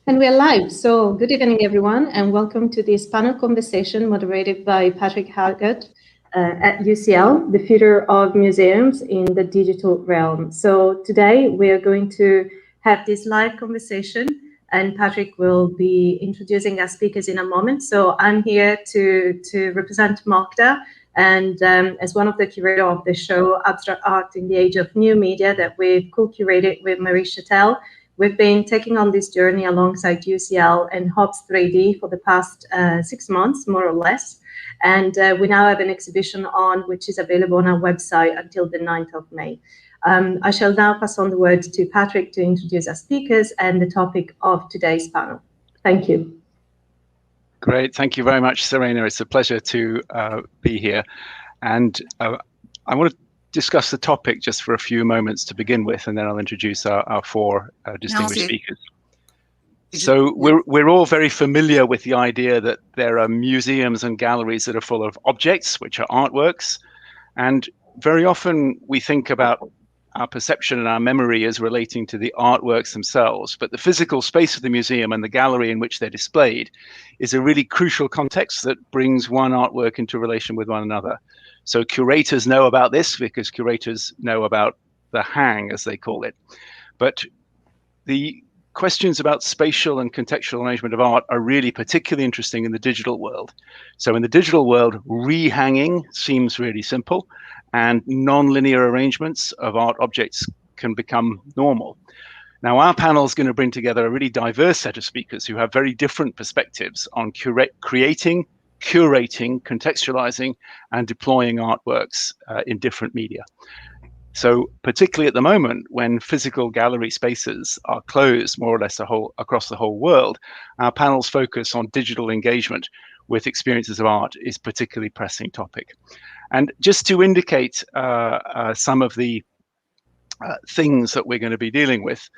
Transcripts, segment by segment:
And we are live. So good evening, everyone, and welcome to this panel conversation moderated by Patrick Hargett at UCL, the future of museums in the digital realm. So today we are going to have this live conversation, and Patrick will be introducing our speakers in a moment. So I'm here to represent MoCDA, and as one of the curators of the show, Abstract Art in the Age of New Media, that we've co-curated with Marie Chattel. We've been taking on this journey alongside UCL and Hobbs 3D for the past 6 months, more or less. And we now have an exhibition on, which is available on our website until the 9th of May. I shall now pass on the word to Patrick to introduce our speakers and the topic of today's panel. Thank you. Great, thank you very much, Serena. It's a pleasure to be here. And I want to discuss the topic just for a few moments to begin with, and then I'll introduce our four distinguished speakers. So we're all very familiar with the idea that there are museums and galleries that are full of objects, which are artworks. And very often we think about our perception and our memory as relating to the artworks themselves, but the physical space of the museum and the gallery in which they're displayed is a really crucial context that brings one artwork into relation with one another. So curators know about this because curators know about the hang, as they call it. But the questions about spatial and contextual arrangement of art are really particularly interesting in the digital world. So in the digital world, rehanging seems really simple, and non-linear arrangements of art objects can become normal. Now, our panel is going to bring together a really diverse set of speakers who have very different perspectives on creating, curating, contextualizing, and deploying artworks in different media. So particularly at the moment, when physical gallery spaces are closed more or less across the whole world, our panel's focus on digital engagement with experiences of art is a particularly pressing topic. And just to indicate some of the things that we're going to be dealing with,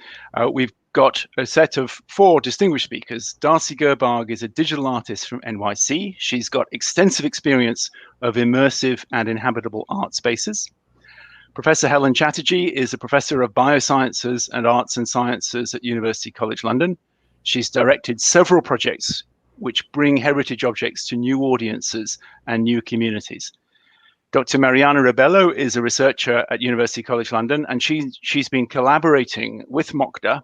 we've got a set of four distinguished speakers. Darcy Gerbag is a digital artist from NYC. She's got extensive experience of immersive and inhabitable art spaces. Professor Helen Chatterjee is a professor of biosciences and arts and sciences at University College London. She's directed several projects which bring heritage objects to new audiences and new communities. Dr. Mariana Rebello is a researcher at University College London, and she's been collaborating with MoCDA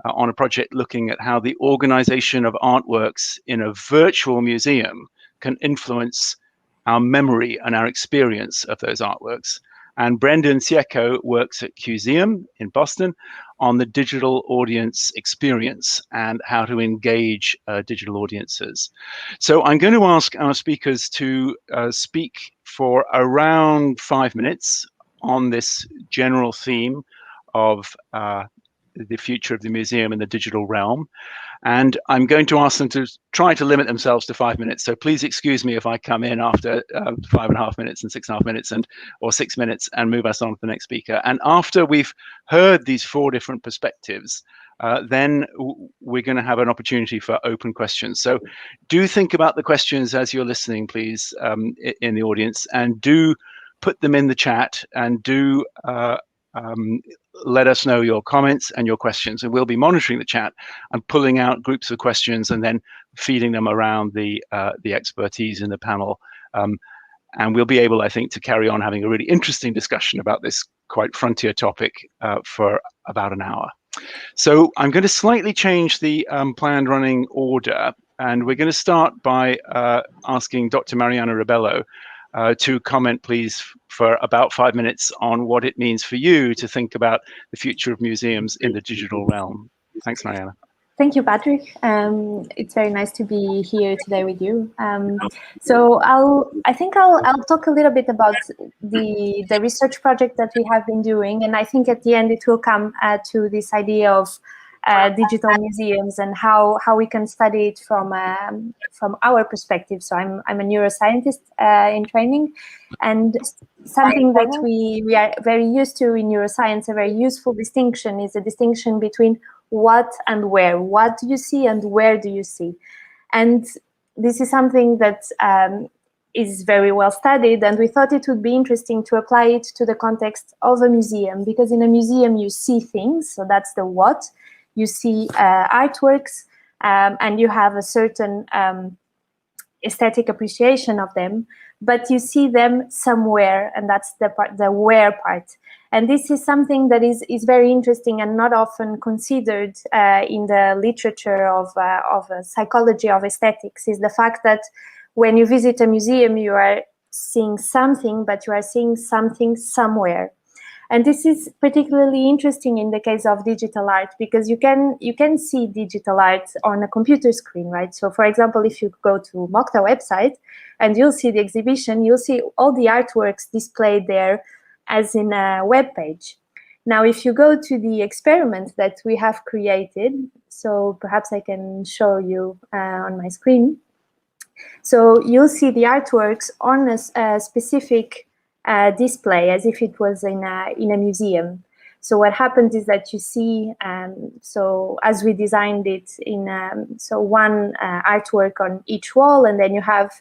on a project looking at how the organization of artworks in a virtual museum can influence our memory and our experience of those artworks. And Brendan Sieko works at Cuseum in Boston on the digital audience experience and how to engage digital audiences. So I'm going to ask our speakers to speak for around 5 minutes on this general theme of the future of the museum in the digital realm. And I'm going to ask them to try to limit themselves to 5 minutes. So please excuse me if I come in after 5.5 minutes and 6.5 minutes or 6 minutes and move us on to the next speaker. And after we've heard these four different perspectives, then we're going to have an opportunity for open questions. So do think about the questions as you're listening, please, in the audience, and do put them in the chat, and do let us know your comments and your questions, and we'll be monitoring the chat and pulling out groups of questions and then feeding them around the expertise in the panel. And we'll be able, I think, to carry on having a really interesting discussion about this quite frontier topic for about an hour. So I'm going to slightly change the planned running order, and we're going to start by asking Dr. Mariana Rebello to comment, please, for about 5 minutes on what it means for you to think about the future of museums in the digital realm. Thanks, Mariana. Thank you, Patrick. It's very nice to be here today with you. So I think I'll talk a little bit about the research project that we have been doing, and I think at the end it will come to this idea of digital museums and how we can study it from our perspective. So I'm a neuroscientist in training, and something that we are very used to in neuroscience, a very useful distinction, is a distinction between what and where. What do you see and where do you see? And this is something that is very well studied, and we thought it would be interesting to apply it to the context of a museum, because in a museum you see things, so that's the what. You see artworks, and you have a certain aesthetic appreciation of them, but you see them somewhere, and that's the part, the where part. And this is something that is very interesting and not often considered in the literature of psychology of aesthetics, is the fact that when you visit a museum, you are seeing something, but you are seeing something somewhere. And this is particularly interesting in the case of digital art, because you can see digital art on a computer screen, right? So, for example, if you go to MoCDA website and you'll see the exhibition, you'll see all the artworks displayed there as in a web page. Now, if you go to the experiment that we have created, so perhaps I can show you on my screen. So you'll see the artworks on a specific display, as if it was in a museum. So what happens is that you see, so as we designed it in, so one artwork on each wall, and then you have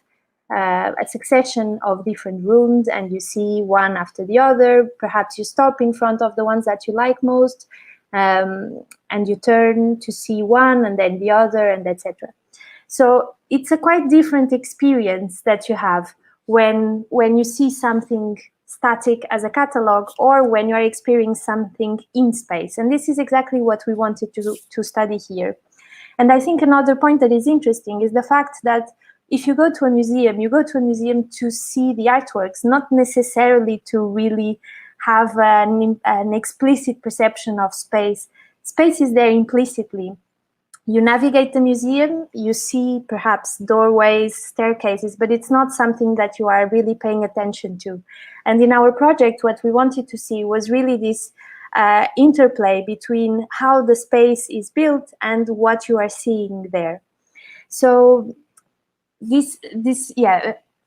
a succession of different rooms, and you see one after the other. Perhaps you stop in front of the ones that you like most, and you turn to see one and then the other, and etc. So it's a quite different experience that you have when you see something static as a catalog, or when you are experiencing something in space. And this is exactly what we wanted to study here. And I think another point that is interesting is the fact that if you go to a museum, you go to a museum to see the artworks, not necessarily to really have an explicit perception of space. Space is there implicitly. You navigate the museum, you see perhaps doorways, staircases, but it's not something that you are really paying attention to. And in our project, what we wanted to see was really this interplay between how the space is built and what you are seeing there. So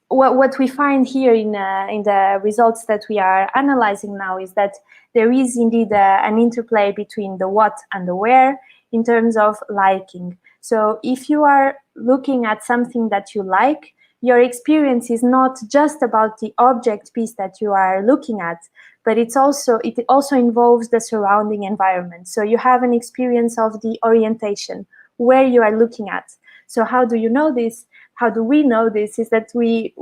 what we find here in the results that we are analyzing now is that there is indeed an interplay between the what and the where, in terms of liking. So if you are looking at something that you like, your experience is not just about the object piece that you are looking at, but it also involves the surrounding environment. So you have an experience of the orientation, where you are looking at. So how do you know this? How do we know this? Is that we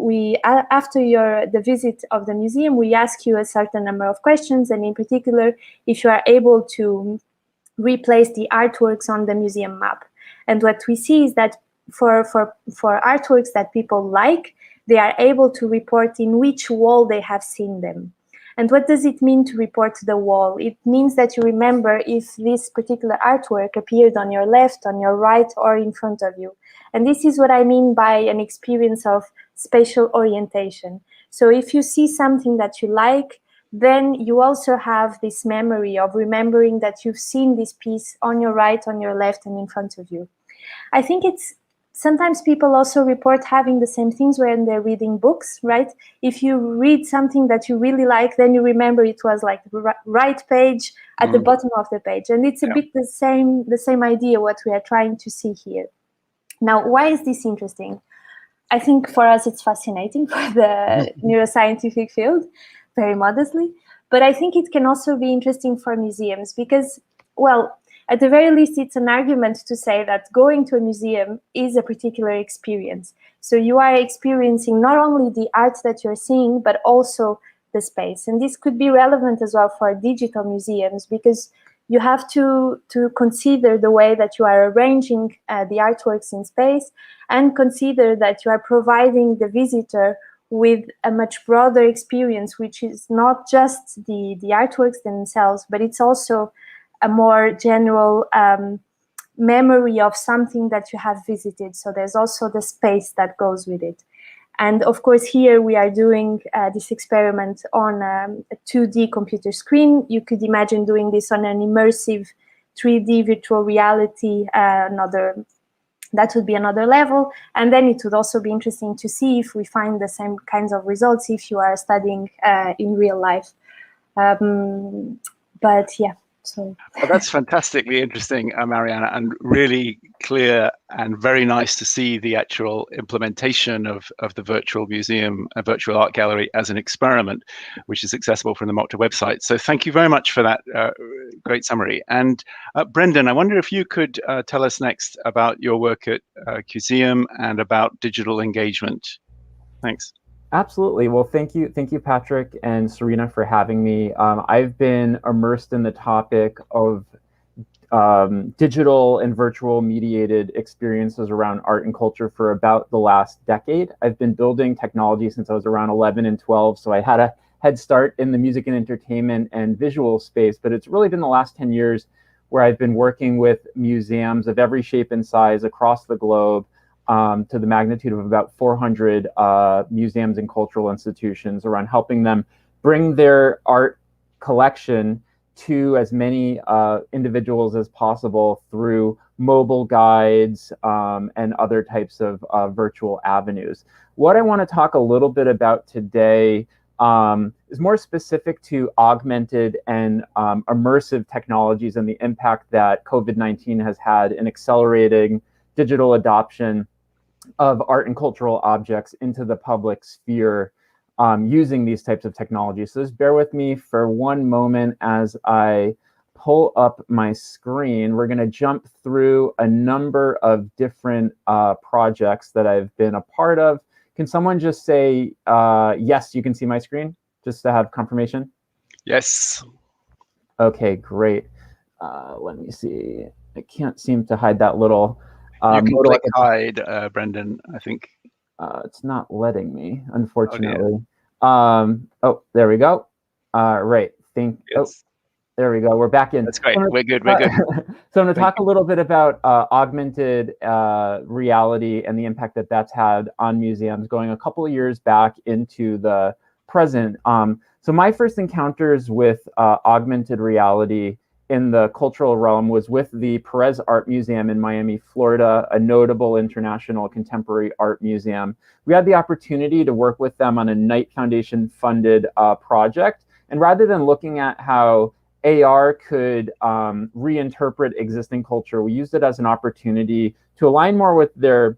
after the visit of the museum, we ask you a certain number of questions, and in particular, if you are able to replace the artworks on the museum map. And what we see is that for artworks that people like, they are able to report in which wall they have seen them. And what does it mean to report the wall? It means that you remember if this particular artwork appeared on your left, on your right, or in front of you. And this is what I mean by an experience of spatial orientation. So if you see something that you like, then you also have this memory of remembering that you've seen this piece on your right, on your left, and in front of you. I think sometimes people also report having the same things when they're reading books, right? If you read something that you really like, then you remember it was like the right page at the bottom of the page. And it's a bit the same idea what we are trying to see here. Now, why is this interesting? I think for us it's fascinating for the neuroscientific field, very modestly, but I think it can also be interesting for museums because, well, at the very least, it's an argument to say that going to a museum is a particular experience. So you are experiencing not only the art that you're seeing, but also the space. And this could be relevant as well for digital museums because you have to consider the way that you are arranging the artworks in space, and consider that you are providing the visitor with a much broader experience, which is not just the artworks themselves, but it's also a more general memory of something that you have visited. So there's also the space that goes with it. And of course, here we are doing this experiment on a 2D computer screen. You could imagine doing this on an immersive 3D virtual reality, that would be another level. And then it would also be interesting to see if we find the same kinds of results if you are studying in real life. But yeah, So Well, that's fantastically interesting, Mariana, and really clear and very nice to see the actual implementation of the virtual museum, a virtual art gallery as an experiment, which is accessible from the MoCDA website. So thank you very much for that great summary. And Brendan, I wonder if you could tell us next about your work at Cuseum and about digital engagement. Thanks. Absolutely. Well, thank you, Patrick and Serena, for having me. I've been immersed in the topic of digital and virtual mediated experiences around art and culture for about the last decade. I've been building technology since I was around 11 and 12, so I had a head start in the music and entertainment and visual space, but it's really been the last 10 years where I've been working with museums of every shape and size across the globe, to the magnitude of about 400 museums and cultural institutions, around helping them bring their art collection to as many individuals as possible through mobile guides and other types of virtual avenues. What I want to talk a little bit about today is more specific to augmented and immersive technologies and the impact that COVID-19 has had in accelerating digital adoption of art and cultural objects into the public sphere using these types of technologies. So just bear with me for one moment as I pull up my screen. We're going to jump through a number of different projects that I've been a part of. Can someone just say, yes, you can see my screen, just to have confirmation? Yes. Okay, great. Let me see. I can't seem to hide that little... you can click hide, Brendan, I think. It's not letting me, unfortunately. Oh, there we go. Right. Oh, there we go. We're back in. That's great. We're good. We're good. So I'm going to talk a little bit about augmented reality and the impact that that's had on museums going a couple of years back into the present. So my first encounters with augmented reality in the cultural realm was with the Perez Art Museum in Miami, Florida, a notable international contemporary art museum. We had the opportunity to work with them on a Knight Foundation funded project. And rather than looking at how AR could reinterpret existing culture, we used it as an opportunity to align more with their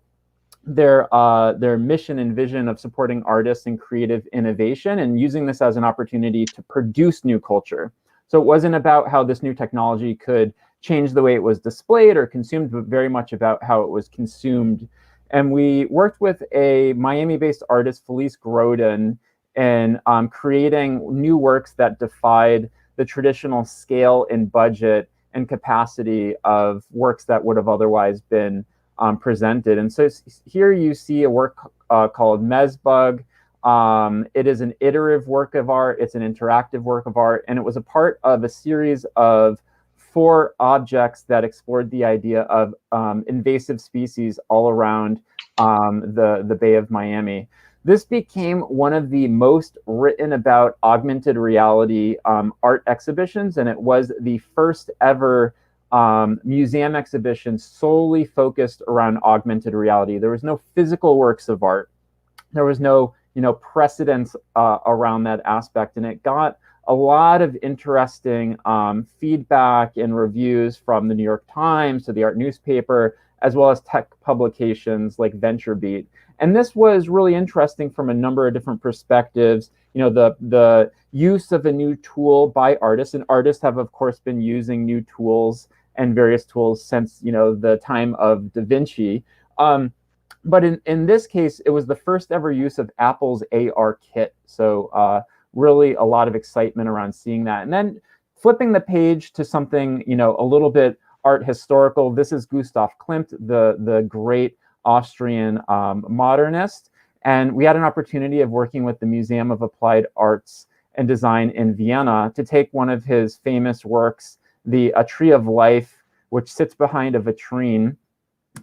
mission and vision of supporting artists and creative innovation, and using this as an opportunity to produce new culture. So it wasn't about how this new technology could change the way it was displayed or consumed, but very much about how it was consumed. And we worked with a Miami-based artist, Felice Grodin, in creating new works that defied the traditional scale and budget and capacity of works that would have otherwise been presented. And so here you see a work called Mezbug. It is an iterative work of art, it's an interactive work of art, and it was a part of a series of 4 objects that explored the idea of invasive species all around the Bay of Miami. This became one of the most written about augmented reality art exhibitions, and it was the first ever museum exhibition solely focused around augmented reality. There was no physical works of art. There was no precedence around that aspect, and it got a lot of interesting feedback and reviews from the New York Times to the art newspaper, as well as tech publications like VentureBeat. And this was really interesting from a number of different perspectives. The use of a new tool by artists, and artists have of course been using new tools and various tools since the time of Da Vinci. But in this case, it was the first ever use of Apple's AR kit. So really a lot of excitement around seeing that. And then flipping the page to something, a little bit art historical. This is Gustav Klimt, the great Austrian modernist. And we had an opportunity of working with the Museum of Applied Arts and Design in Vienna to take one of his famous works, A Tree of Life, which sits behind a vitrine,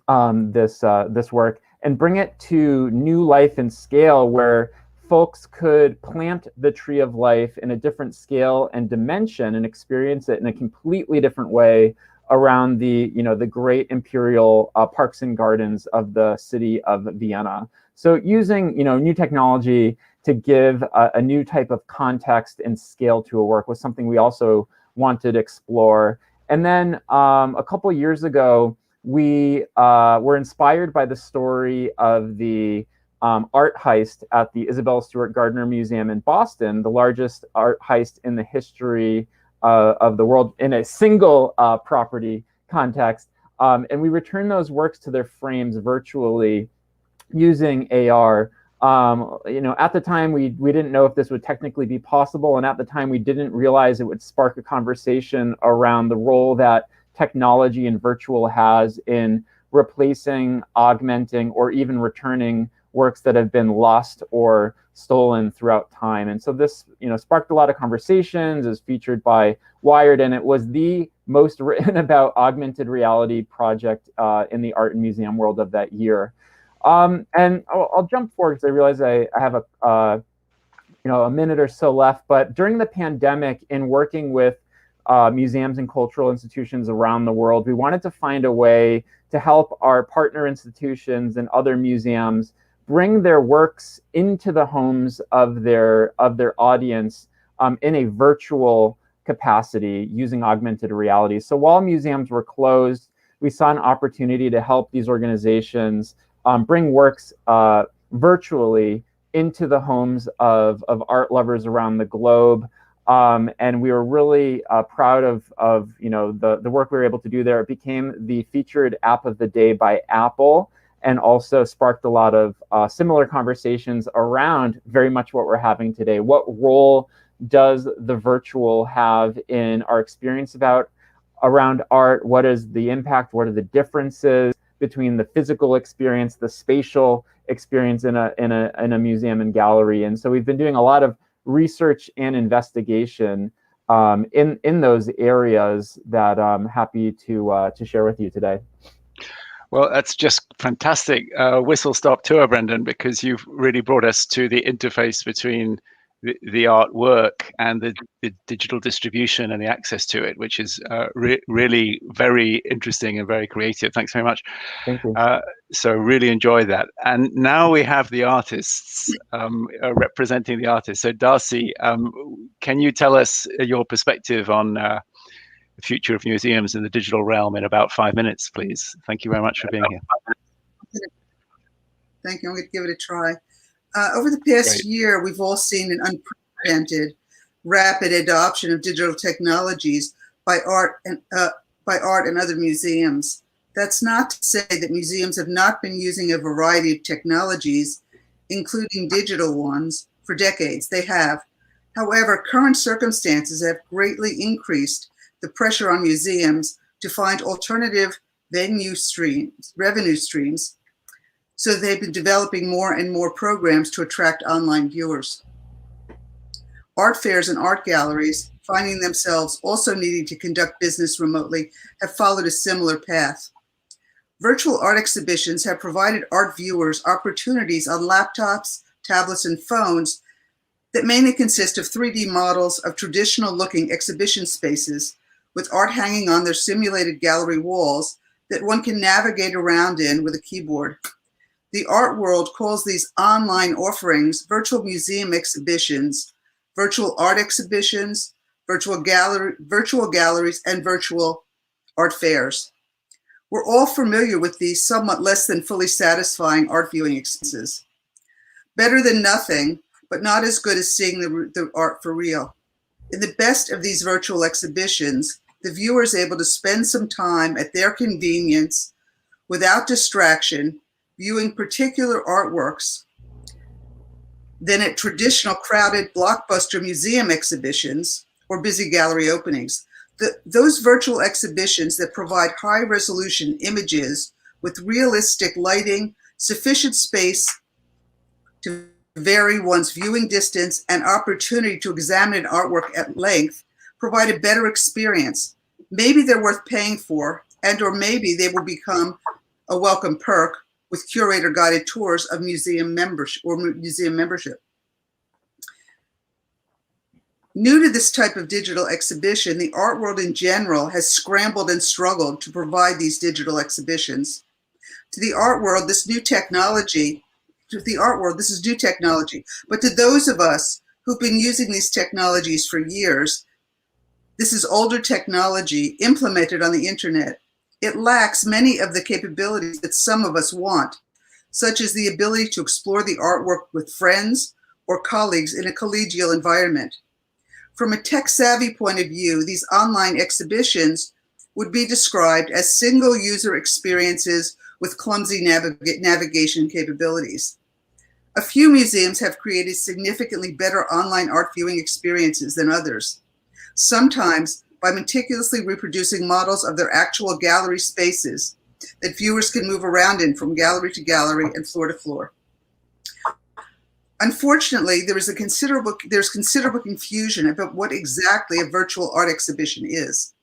this work, and bring it to new life and scale, where folks could plant the tree of life in a different scale and dimension and experience it in a completely different way around the great imperial parks and gardens of the city of Vienna. So using new technology to give a new type of context and scale to a work was something we also wanted to explore. And then a couple years ago, we were inspired by the story of the art heist at the Isabella Stewart Gardner Museum in Boston, the largest art heist in the history of the world in a single property context. And we returned those works to their frames virtually using AR. At the time, we didn't know if this would technically be possible. And at the time, we didn't realize it would spark a conversation around the role that technology and virtual has in replacing, augmenting, or even returning works that have been lost or stolen throughout time. And so this, sparked a lot of conversations, is featured by Wired, and it was the most written about augmented reality project in the art and museum world of that year. And I'll jump forward because I realize I have a minute or so left. But during the pandemic, in working with museums and cultural institutions around the world, we wanted to find a way to help our partner institutions and other museums bring their works into the homes of their audience in a virtual capacity using augmented reality. So while museums were closed, we saw an opportunity to help these organizations bring works virtually into the homes of art lovers around the globe. And we were really proud of the work we were able to do there. It became the featured app of the day by Apple, and also sparked a lot of similar conversations around very much what we're having today. What role does the virtual have in our experience around art? What is the impact? What are the differences between the physical experience, the spatial experience in a museum and gallery? And so we've been doing a lot of research and investigation in those areas that I'm happy to share with you today. Well, that's just fantastic whistle-stop tour, Brendan, because you've really brought us to the interface between the artwork and the digital distribution and the access to it, which is really very interesting and very creative. Thanks very much. Thank you. So really enjoyed that. And now we have the artists representing the artists. So Darcy, can you tell us your perspective on the future of museums in the digital realm in about 5 minutes, please? Thank you very much for being here. Thank you. I'm going to give it a try. Over the past year, we've all seen an unprecedented, rapid adoption of digital technologies by art and other museums. That's not to say that museums have not been using a variety of technologies, including digital ones, for decades. They have. However, current circumstances have greatly increased the pressure on museums to find alternative revenue streams. So they've been developing more and more programs to attract online viewers. Art fairs and art galleries, finding themselves also needing to conduct business remotely, have followed a similar path. Virtual art exhibitions have provided art viewers opportunities on laptops, tablets, and phones that mainly consist of 3D models of traditional-looking exhibition spaces with art hanging on their simulated gallery walls that one can navigate around in with a keyboard. The art world calls these online offerings virtual museum exhibitions, virtual art exhibitions, virtual galleries, and virtual art fairs. We're all familiar with these somewhat less than fully satisfying art viewing experiences. Better than nothing, but not as good as seeing the art for real. In the best of these virtual exhibitions, the viewer is able to spend some time at their convenience without distraction, viewing particular artworks than at traditional crowded blockbuster museum exhibitions or busy gallery openings. Those virtual exhibitions that provide high-resolution images with realistic lighting, sufficient space to vary one's viewing distance, and opportunity to examine an artwork at length provide a better experience. Maybe they're worth paying for, or maybe they will become a welcome perk with curator-guided tours of museum membership. New to this type of digital exhibition, the art world in general has scrambled and struggled to provide these digital exhibitions. To the art world, this is new technology. But to those of us who've been using these technologies for years, This is older technology implemented on the internet. It lacks many of the capabilities that some of us want, such as the ability to explore the artwork with friends or colleagues in a collegial environment. From a tech-savvy point of view, these online exhibitions would be described as single-user experiences with clumsy navigation capabilities. A few museums have created significantly better online art viewing experiences than others, sometimes by meticulously reproducing models of their actual gallery spaces that viewers can move around in from gallery to gallery and floor to floor. Unfortunately, there's considerable confusion about what exactly a virtual art exhibition is.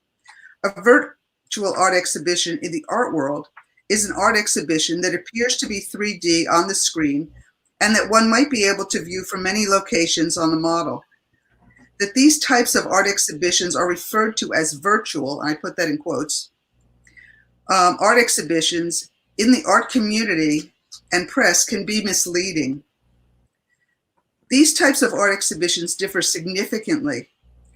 A virtual art exhibition in the art world is an art exhibition that appears to be 3D on the screen and that one might be able to view from many locations on the model. That these types of art exhibitions are referred to as virtual, and I put that in quotes, art exhibitions in the art community and press can be misleading. These types of art exhibitions differ significantly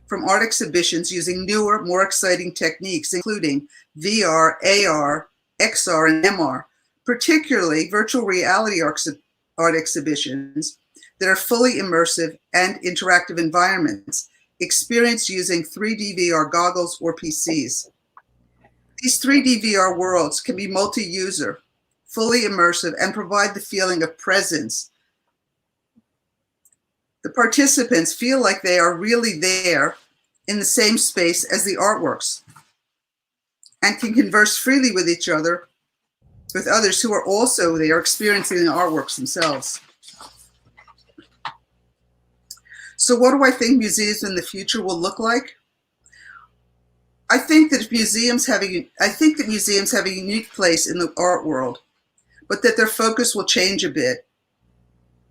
from art exhibitions using newer, more exciting techniques, including VR, AR, XR, and MR, particularly virtual reality art exhibitions that are fully immersive and interactive environments, experienced using 3D VR goggles or PCs. These 3D VR worlds can be multi-user, fully immersive, and provide the feeling of presence. The participants feel like they are really there in the same space as the artworks and can converse freely with each other, with others who are also there experiencing the artworks themselves. So what do I think museums in the future will look like? I think that museums have a unique place in the art world, but that their focus will change a bit.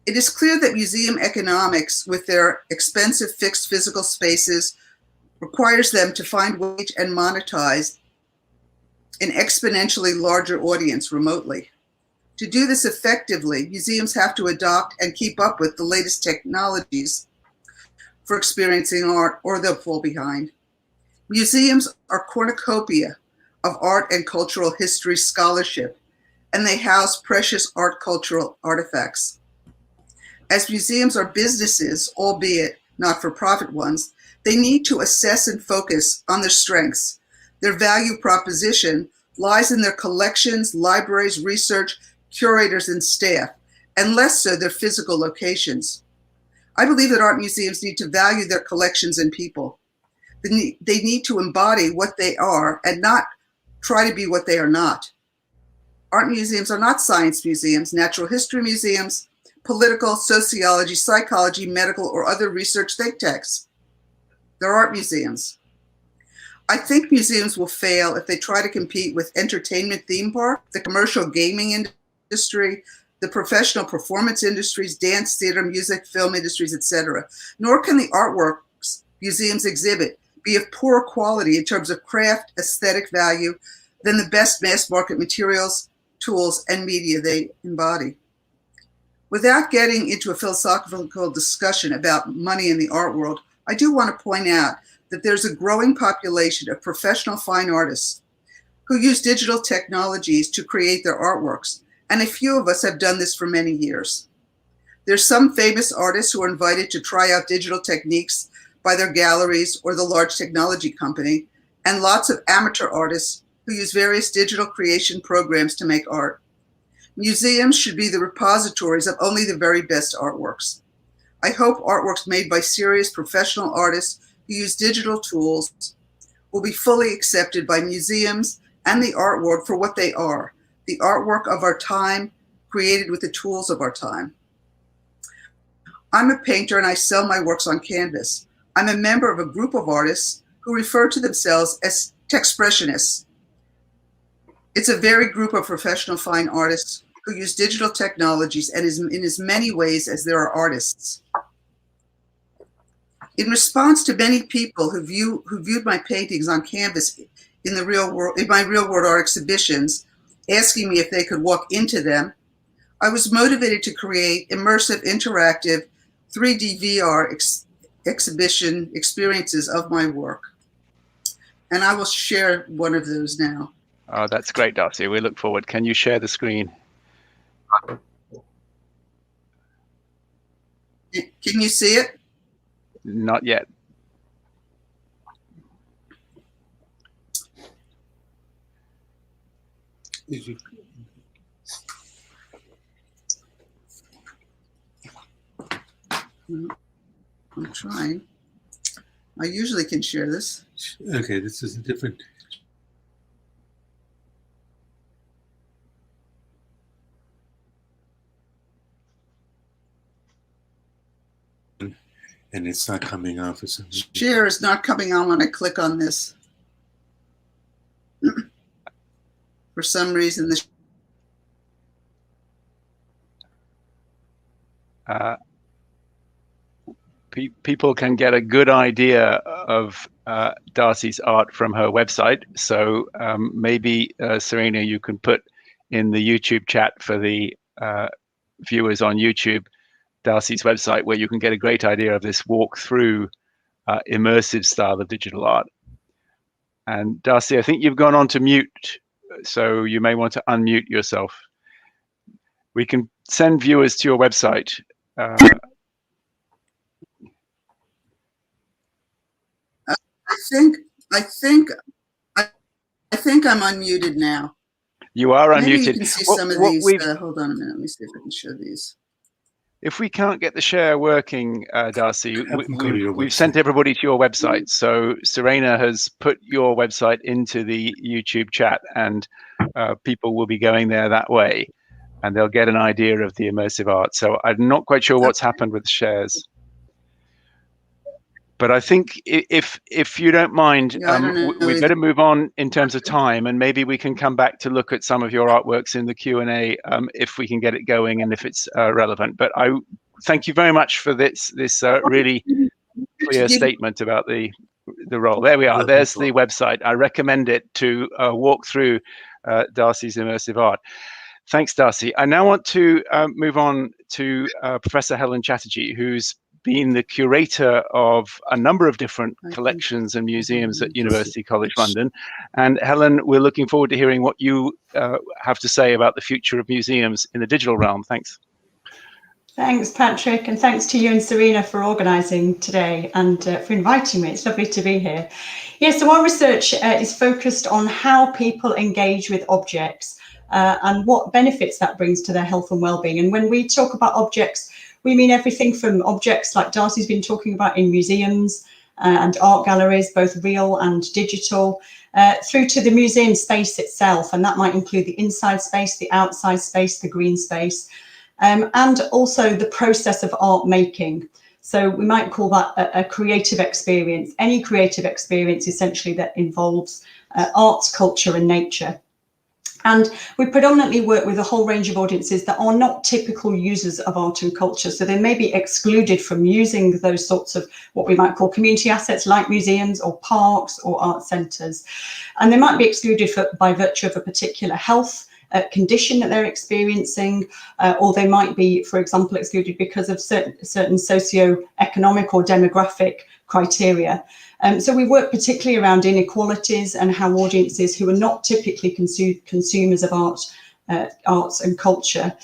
It is clear that museum economics, with their expensive fixed physical spaces, requires them to find ways and monetize an exponentially larger audience remotely. To do this effectively, museums have to adopt and keep up with the latest technologies for experiencing art, or they'll fall behind. Museums are cornucopia of art and cultural history scholarship, and they house precious art cultural artifacts. As museums are businesses, albeit not-for-profit ones, they need to assess and focus on their strengths. Their value proposition lies in their collections, libraries, research, curators, and staff, and less so their physical locations. I believe that art museums need to value their collections and people. They need to embody what they are and not try to be what they are not. Art museums are not science museums, natural history museums, political, sociology, psychology, medical, or other research think tanks. They're art museums. I think museums will fail if they try to compete with entertainment theme park, the commercial gaming industry, the professional performance industries, dance, theater, music, film industries, etc. Nor can the artworks museums exhibit be of poorer quality in terms of craft, aesthetic value than the best mass market materials, tools, and media they embody. Without getting into a philosophical discussion about money in the art world, I do want to point out that there's a growing population of professional fine artists who use digital technologies to create their artworks, and a few of us have done this for many years. There's some famous artists who are invited to try out digital techniques by their galleries or the large technology company, and lots of amateur artists who use various digital creation programs to make art. Museums should be the repositories of only the very best artworks. I hope artworks made by serious professional artists who use digital tools will be fully accepted by museums and the art world for what they are, the artwork of our time, created with the tools of our time. I'm a painter and I sell my works on canvas. I'm a member of a group of artists who refer to themselves as texpressionists. It's a varied group of professional fine artists who use digital technologies and in as many ways as there are artists. In response to many people who viewed my paintings on canvas in my real world art exhibitions, asking me if they could walk into them, I was motivated to create immersive, interactive 3D VR exhibition experiences of my work. And I will share one of those now. Oh, that's great, Darcy. We look forward. Can you share the screen? Can you see it? Not yet. I'm trying. I usually can share this. Okay, this is a different. And it's not coming on for some reason. Share is not coming on when I click on this. For some reason, this. People can get a good idea of Darcy's art from her website. So maybe, Serena, you can put in the YouTube chat for the viewers on YouTube, Darcy's website, where you can get a great idea of this walk-through immersive style of digital art. And Darcy, I think you've gone on to mute, so you may want to unmute yourself. We can send viewers to your website. I think I'm unmuted now. You are unmuted. Maybe you can see some of these. Hold on a minute. Let me see if I can show these. If we can't get the share working, Darcy, we've sent everybody to your website. So Serena has put your website into the YouTube chat, and people will be going there that way, and they'll get an idea of the immersive art. So I'm not quite sure what's happened with the shares. But I think if you don't mind, we better move on in terms of time, and maybe we can come back to look at some of your artworks in the Q&A if we can get it going and if it's relevant. But I thank you very much for this really clear statement about the role. There we are. There's the website. I recommend it to walk through Darcy's immersive art. Thanks, Darcy. I now want to move on to Professor Helen Chatterjee, who's been the curator of a number of different collections and museums at University College London. And Helen, we're looking forward to hearing what you have to say about the future of museums in the digital realm. Thanks. Thanks, Patrick, and thanks to you and Serena for organising today and for inviting me. It's lovely to be here. Yeah, so our research is focused on how people engage with objects and what benefits that brings to their health and well-being. And when we talk about objects, we mean everything from objects like Darcy's been talking about in museums and art galleries, both real and digital, through to the museum space itself. And that might include the inside space, the outside space, the green space, and also the process of art making. So we might call that a creative experience, any creative experience essentially that involves arts, culture and nature. And we predominantly work with a whole range of audiences that are not typical users of art and culture. So they may be excluded from using those sorts of what we might call community assets like museums or parks or art centres. And they might be excluded by virtue of a particular health condition that they're experiencing, or they might be, for example, excluded because of certain socio-economic or demographic criteria. So we work particularly around inequalities and how audiences who are not typically consumers of arts and culture.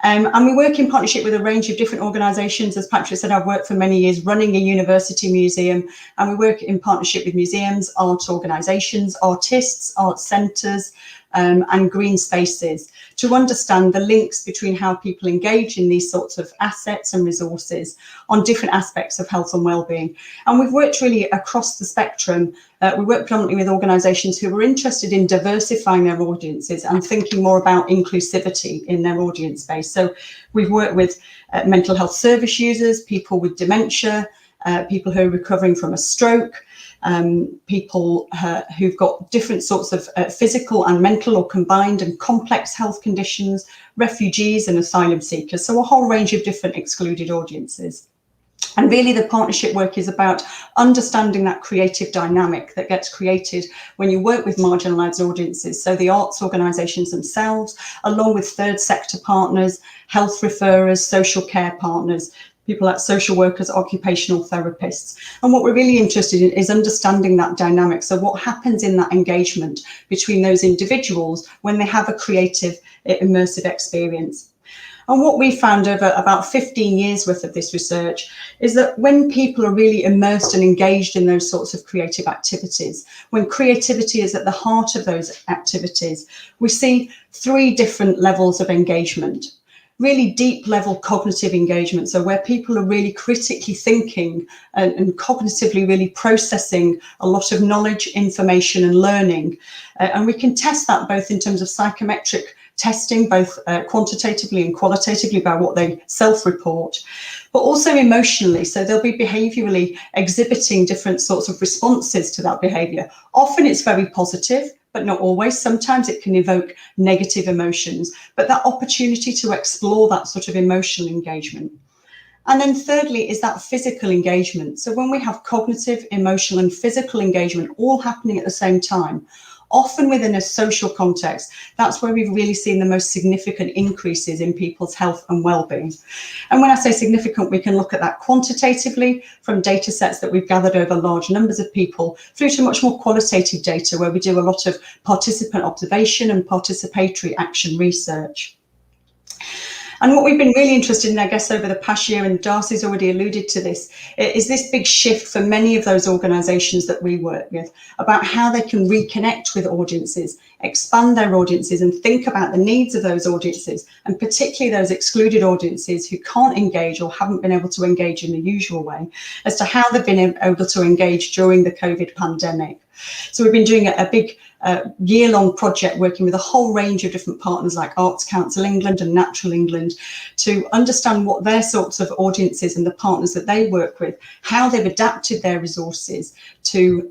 And we work in partnership with a range of different organisations. As Patrick said, I've worked for many years running a university museum, and we work in partnership with museums, art organisations, artists, art centres, and green spaces to understand the links between how people engage in these sorts of assets and resources on different aspects of health and well-being. And we've worked really across the spectrum. We work predominantly with organisations who are interested in diversifying their audiences and thinking more about inclusivity in their audience base. So we've worked with mental health service users, people with dementia, people who are recovering from a stroke, people who've got different sorts of physical and mental or combined and complex health conditions, refugees and asylum seekers. So a whole range of different excluded audiences. And really the partnership work is about understanding that creative dynamic that gets created when you work with marginalised audiences. So the arts organisations themselves, along with third sector partners, health referrers, social care partners, people like social workers, occupational therapists. And what we're really interested in is understanding that dynamic. So what happens in that engagement between those individuals when they have a creative, immersive experience. And what we found over about 15 years worth of this research is that when people are really immersed and engaged in those sorts of creative activities, when creativity is at the heart of those activities, we see 3 different levels of engagement. Really deep level cognitive engagement, so where people are really critically thinking and cognitively really processing a lot of knowledge, information and learning. And we can test that both in terms of psychometric testing, both quantitatively and qualitatively by what they self-report, but also emotionally. So they'll be behaviourally exhibiting different sorts of responses to that behaviour. Often it's very positive, but not always. Sometimes it can evoke negative emotions, but that opportunity to explore that sort of emotional engagement. And then thirdly is that physical engagement. So when we have cognitive, emotional and physical engagement all happening at the same time, often within a social context, that's where we've really seen the most significant increases in people's health and well-being. And when I say significant, we can look at that quantitatively from data sets that we've gathered over large numbers of people through to much more qualitative data where we do a lot of participant observation and participatory action research. And what we've been really interested in, I guess, over the past year, and Darcy's already alluded to this, is this big shift for many of those organisations that we work with about how they can reconnect with audiences, expand their audiences and think about the needs of those audiences, and particularly those excluded audiences who can't engage or haven't been able to engage in the usual way, as to how they've been able to engage during the COVID pandemic. So we've been doing a big year-long project working with a whole range of different partners like Arts Council England and Natural England to understand what their sorts of audiences and the partners that they work with, how they've adapted their resources to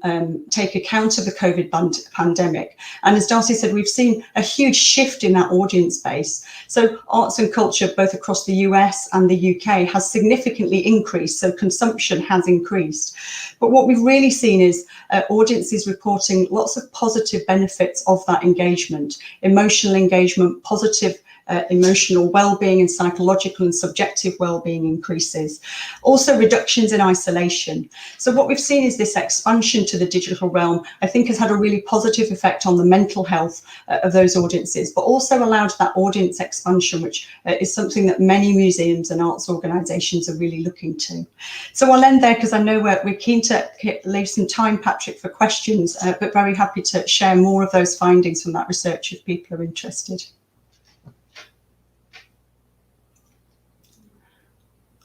take account of the COVID pandemic. And as Darcy said, we've seen a huge shift in that audience base. So arts and culture, both across the US and the UK, has significantly increased, so consumption has increased. But what we've really seen is audiences reporting lots of positive benefits of that engagement, emotional engagement, positive emotional well-being and psychological and subjective well-being increases. Also reductions in isolation. So what we've seen is this expansion to the digital realm, I think has had a really positive effect on the mental health of those audiences, but also allowed that audience expansion, which is something that many museums and arts organisations are really looking to. So I'll end there because I know we're keen to leave some time, Patrick, for questions, but very happy to share more of those findings from that research if people are interested.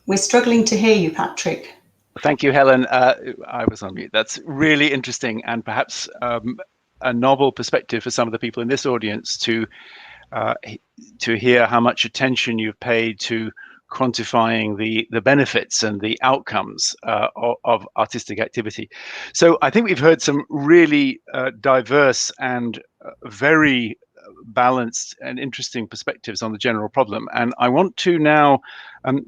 We're struggling to hear you, Patrick. Thank you, Helen. I was on mute. That's really interesting and perhaps a novel perspective for some of the people in this audience to hear how much attention you've paid to quantifying the benefits and the outcomes of artistic activity. So I think we've heard some really diverse and very balanced and interesting perspectives on the general problem. And I want to now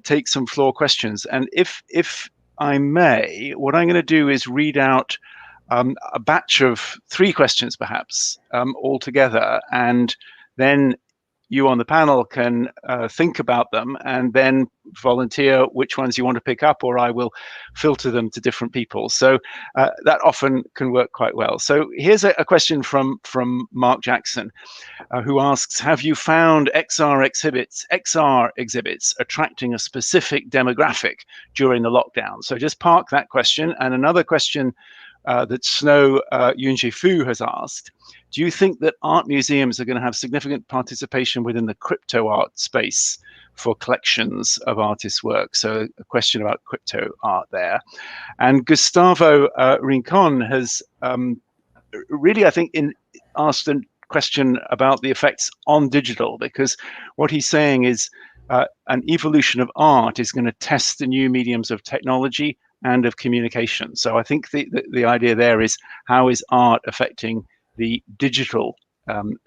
take some floor questions. And if I may, what I'm going to do is read out a batch of 3 questions, perhaps, all together, and then you on the panel can think about them and then volunteer which ones you want to pick up, or I will filter them to different people. So that often can work quite well. So here's a question from Mark Jackson, who asks, have you found XR exhibits attracting a specific demographic during the lockdown? So just park that question. And another question that Snow Yunji Fu has asked, do you think that art museums are going to have significant participation within the crypto art space for collections of artists' work? So a question about crypto art there. And Gustavo Rincon has really, I think, asked a question about the effects on digital, because what he's saying is an evolution of art is going to test the new mediums of technology and of communication. So I think the idea there is, how is art affecting the digital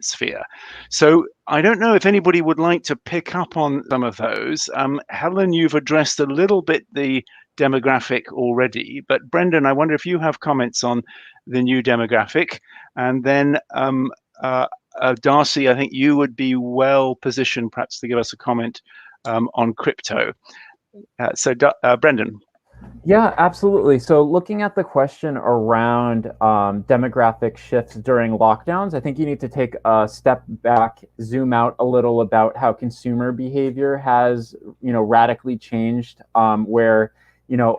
sphere? So I don't know if anybody would like to pick up on some of those. Helen, you've addressed a little bit the demographic already, but Brendan, I wonder if you have comments on the new demographic. And then Darcy, I think you would be well positioned perhaps to give us a comment on crypto. Brendan. Yeah, absolutely. So looking at the question around demographic shifts during lockdowns, I think you need to take a step back, zoom out a little about how consumer behavior has, radically changed, where,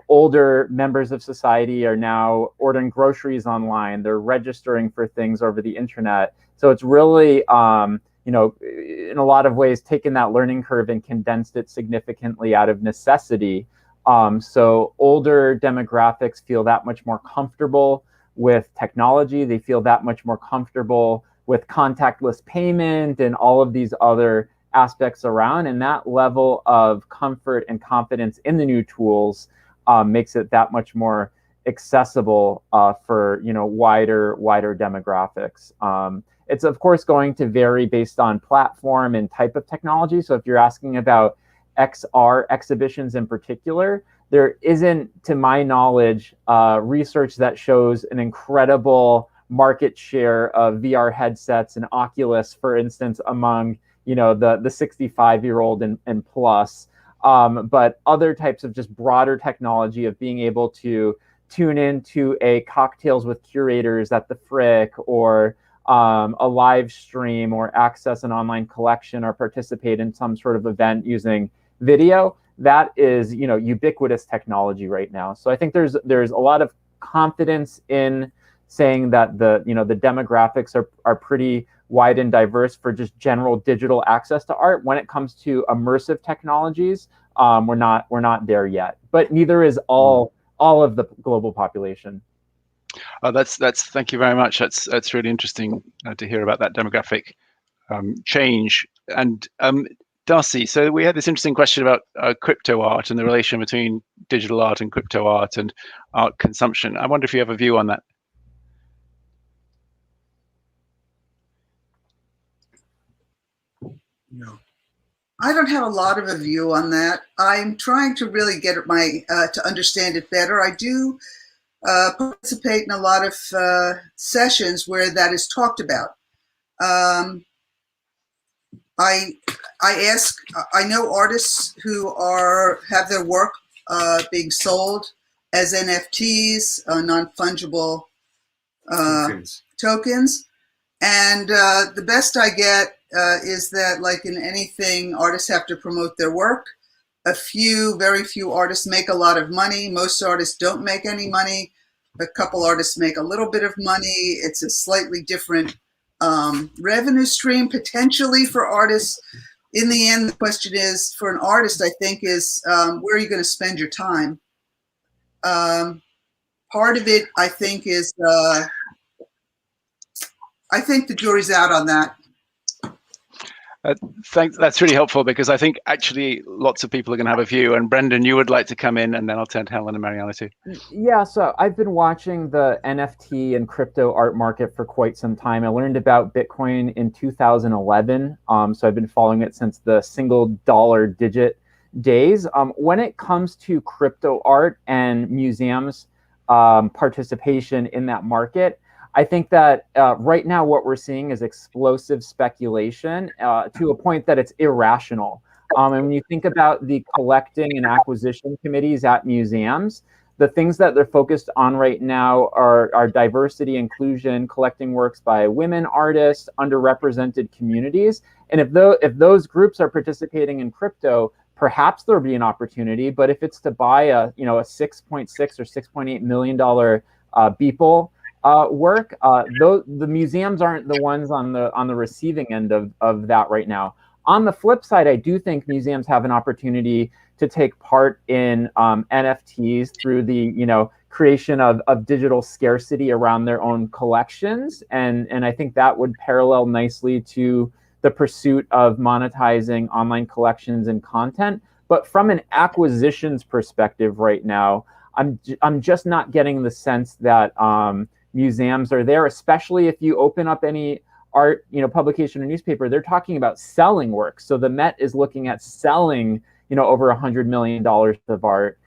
older members of society are now ordering groceries online. They're registering for things over the internet. So it's really, in a lot of ways, taken that learning curve and condensed it significantly out of necessity. So older demographics feel that much more comfortable with technology. They feel that much more comfortable with contactless payment and all of these other aspects around. And that level of comfort and confidence in the new tools makes it that much more accessible for wider demographics. It's of course going to vary based on platform and type of technology. So if you're asking about XR exhibitions in particular, there isn't, to my knowledge, research that shows an incredible market share of VR headsets and Oculus, for instance, among the 65-year-old and plus. But other types of just broader technology of being able to tune into a cocktails with curators at the Frick, or a live stream, or access an online collection, or participate in some sort of event using video, that is ubiquitous technology right now. So I think there's a lot of confidence in saying that the demographics are pretty wide and diverse for just general digital access to art. When it comes to immersive technologies, we're not there yet, but neither is all of the global population. Thank you very much. That's really interesting to hear about that demographic change. And Darcy, so we had this interesting question about crypto art and the relation between digital art and crypto art and art consumption. I wonder if you have a view on that. No, I don't have a lot of a view on that. I'm trying to really get to understand it better. I do participate in a lot of sessions where that is talked about. I know artists who have their work being sold as NFTs, non-fungible tokens. And the best I get is that, like in anything, artists have to promote their work. Very few artists make a lot of money. Most artists don't make any money. A couple artists make a little bit of money. It's a slightly different revenue stream potentially for artists. In the end, the question is, for an artist, I think, is where are you going to spend your time? Part of it, I think, is I think the jury's out on that. That's really helpful, because I think actually lots of people are going to have a view. And Brendan, you would like to come in, and then I'll turn to Helen and Mariana too. Yeah, so I've been watching the NFT and crypto art market for quite some time. I learned about Bitcoin in 2011, so I've been following it since the single dollar digit days. When it comes to crypto art and museums' participation in that market, I think that right now what we're seeing is explosive speculation to a point that it's irrational. And when you think about the collecting and acquisition committees at museums, the things that they're focused on right now are diversity, inclusion, collecting works by women artists, underrepresented communities. And if those groups are participating in crypto, perhaps there'll be an opportunity. But if it's to buy a $6.6 or $6.8 million Beeple work, the museums aren't the ones on the receiving end of that right now. On the flip side, I do think museums have an opportunity to take part in NFTs through the creation of digital scarcity around their own collections, and I think that would parallel nicely to the pursuit of monetizing online collections and content. But from an acquisitions perspective right now, I'm just not getting the sense that museums are there, especially if you open up any art, publication or newspaper. They're talking about selling works. So the Met is looking at selling, over $100 million of art.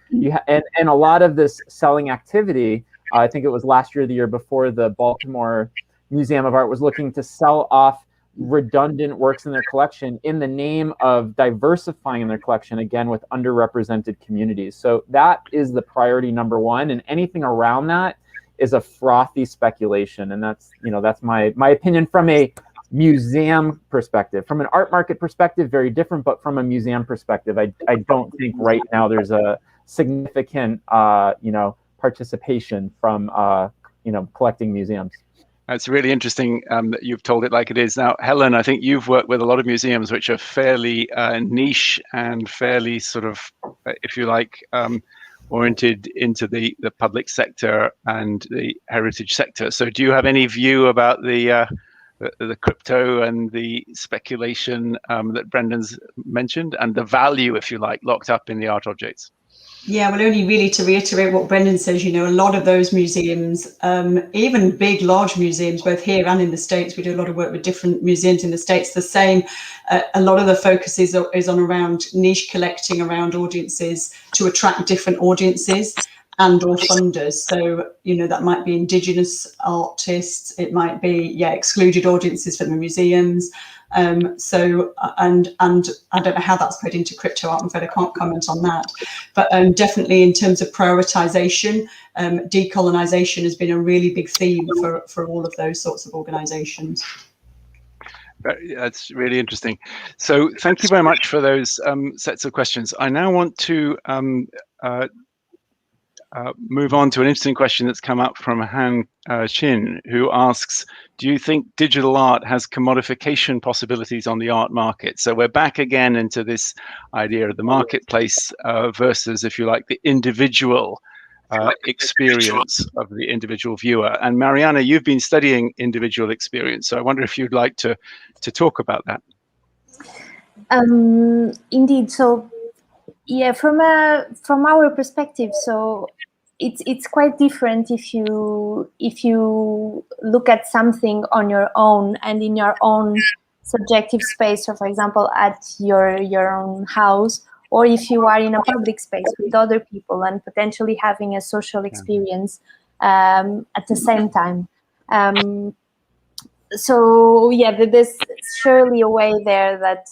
And a lot of this selling activity, I think it was last year, the year before, the Baltimore Museum of Art was looking to sell off redundant works in their collection in the name of diversifying their collection, again, with underrepresented communities. So that is the priority number one, and anything around that is a frothy speculation. And that's, that's my opinion from a museum perspective. From an art market perspective, very different, but from a museum perspective, I don't think right now there's a significant, participation from, collecting museums. It's really interesting that you've told it like it is. Now, Helen, I think you've worked with a lot of museums which are fairly niche and fairly sort of, if you like, oriented into the public sector and the heritage sector. So do you have any view about the crypto and the speculation that Brendan's mentioned, and the value, if you like, locked up in the art objects? Yeah, well, only really to reiterate what Brendan says, a lot of those museums, even big, large museums, both here and in the States, we do a lot of work with different museums in the States, the same. A lot of the focus is on around niche collecting around audiences to attract different audiences and or funders. So, that might be indigenous artists, it might be, excluded audiences for the museums. So, and I don't know how that's put into crypto art, I'm afraid I can't comment on that. But definitely in terms of prioritization, decolonization has been a really big theme for all of those sorts of organizations. That's really interesting. So thank you very much for those sets of questions. I now want to move on to an interesting question that's come up from Han Chin, who asks, do you think digital art has commodification possibilities on the art market? So we're back again into this idea of the marketplace versus, if you like, the individual experience of the individual viewer. And Mariana, you've been studying individual experience, so I wonder if you'd like to talk about that. Indeed. So yeah, from our perspective, so it's quite different if you look at something on your own and in your own subjective space. So, for example, at your own house, or if you are in a public space with other people and potentially having a social experience at the same time. So yeah, there's surely a way there that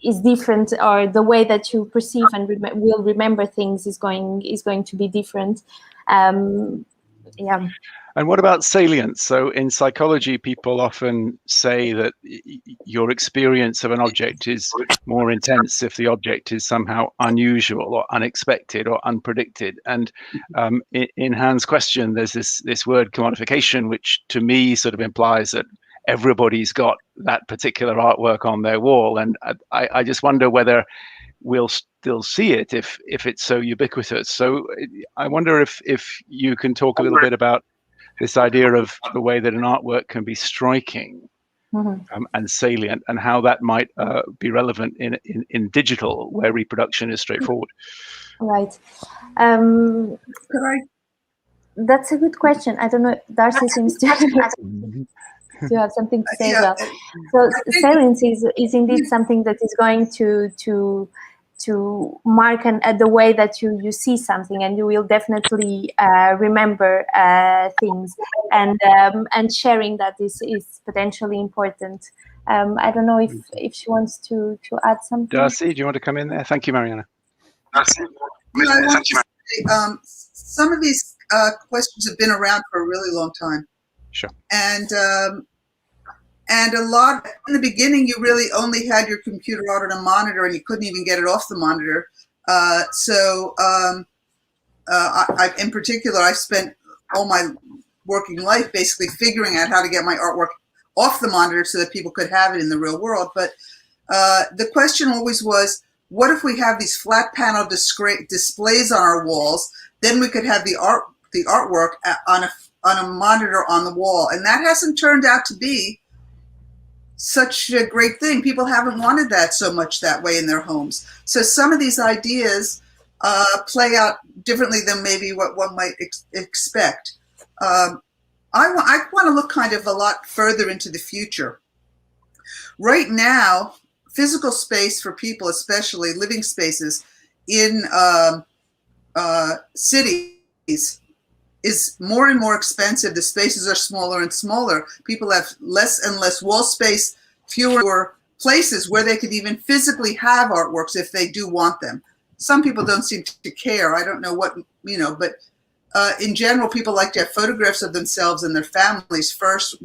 is different, or the way that you perceive and will remember things is going to be different. Yeah. And what about salience? So in psychology, people often say that your experience of an object is more intense if the object is somehow unusual or unexpected or unpredicted. And in Han's question, there's this word commodification, which to me sort of implies that everybody's got that particular artwork on their wall. And I just wonder whether we'll still see it if it's so ubiquitous. So I wonder if you can talk a little bit about this idea of the way that an artwork can be striking and salient, and how that might be relevant in digital, where reproduction is straightforward. Right. That's a good question. I don't know. Darcy seems to have something to say as well. So salience is indeed something that is going to mark the way that you see something, and you will definitely remember things, and sharing that is potentially important. I don't know if she wants to add something. Darcy, do you want to come in there? Thank you, Mariana. Some of these questions have been around for a really long time. Sure. And a lot, in the beginning, you really only had your computer out on a monitor and you couldn't even get it off the monitor. In particular, I spent all my working life basically figuring out how to get my artwork off the monitor so that people could have it in the real world. But the question always was, what if we have these flat panel displays on our walls? Then we could have the artwork on a monitor on the wall. And that hasn't turned out to be such a great thing. People haven't wanted that so much that way in their homes. So some of these ideas play out differently than maybe what one might expect. I want to look kind of a lot further into the future. Right now, physical space for people, especially living spaces in cities, is more and more expensive. The spaces are smaller and smaller. People have less and less wall space, fewer places where they could even physically have artworks if they do want them. Some people don't seem to care. I don't know what, but in general, people like to have photographs of themselves and their families first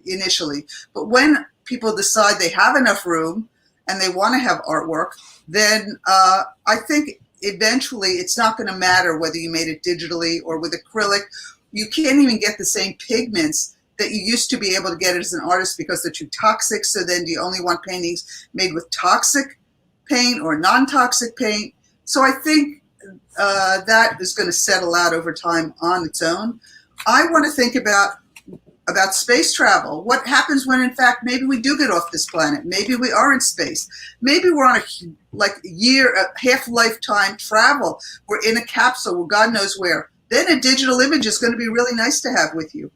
initially. But when people decide they have enough room and they want to have artwork, then I think eventually it's not going to matter whether you made it digitally or with acrylic. You can't even get the same pigments that you used to be able to get as an artist because they're too toxic. So then do you only want paintings made with toxic paint or non-toxic paint? So I think that is going to settle out over time on its own. I want to think about space travel. What happens when, in fact, maybe we do get off this planet? Maybe we are in space. Maybe we're on a half lifetime travel. We're in a capsule, well, God knows where. Then a digital image is going to be really nice to have with you.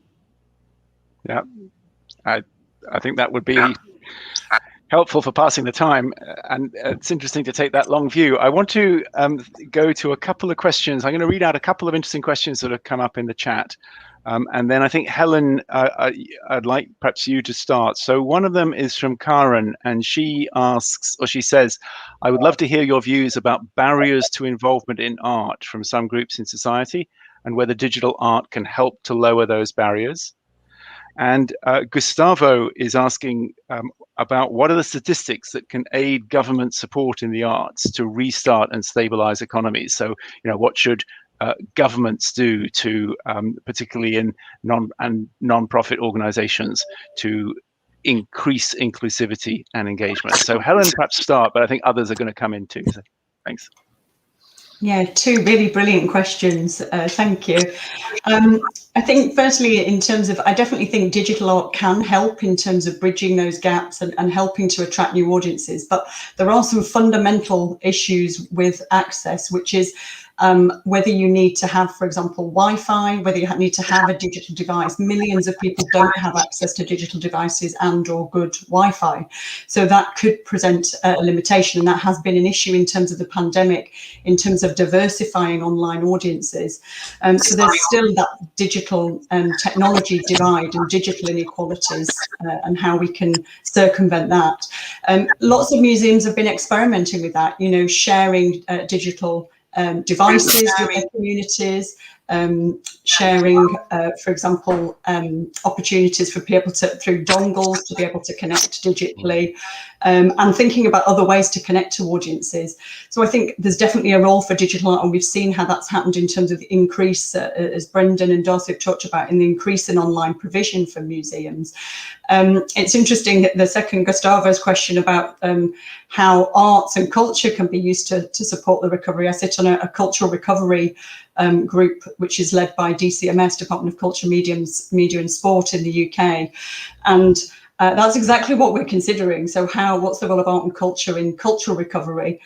Yeah, I think that would be helpful for passing the time, and it's interesting to take that long view. I want to go to a couple of questions. I'm going to read out a couple of interesting questions that have come up in the chat. And then I think, Helen, I'd like perhaps you to start. So one of them is from Karen, and she says, I would love to hear your views about barriers to involvement in art from some groups in society and whether digital art can help to lower those barriers. And Gustavo is asking about what are the statistics that can aid government support in the arts to restart and stabilize economies. So, what should governments do to, particularly in non-profit organizations, to increase inclusivity and engagement? So Helen, perhaps start, but I think others are going to come in too. So thanks. Yeah, two really brilliant questions. Thank you. I think firstly, in terms of, I definitely think digital art can help in terms of bridging those gaps and helping to attract new audiences. But there are some fundamental issues with access, which is whether you need to have, for example, Wi-Fi, whether you need to have a digital device. Millions of people don't have access to digital devices and or good Wi-Fi. So that could present a limitation, and that has been an issue in terms of the pandemic, in terms of diversifying online audiences. So there's still that digital technology divide and digital inequalities and how we can circumvent that. Lots of museums have been experimenting with that, sharing digital devices with their communities, sharing, for example, opportunities for people through dongles to be able to connect digitally, and thinking about other ways to connect to audiences. So I think there's definitely a role for digital art, and we've seen how that's happened in terms of the increase, as Brendan and Darcy have talked about, in the increase in online provision for museums. It's interesting, the second Gustavo's question about how arts and culture can be used to support the recovery. I sit on a cultural recovery group, which is led by DCMS, Department of Culture, Media and Sport in the UK. And that's exactly what we're considering. So what's the role of art and culture in cultural recovery?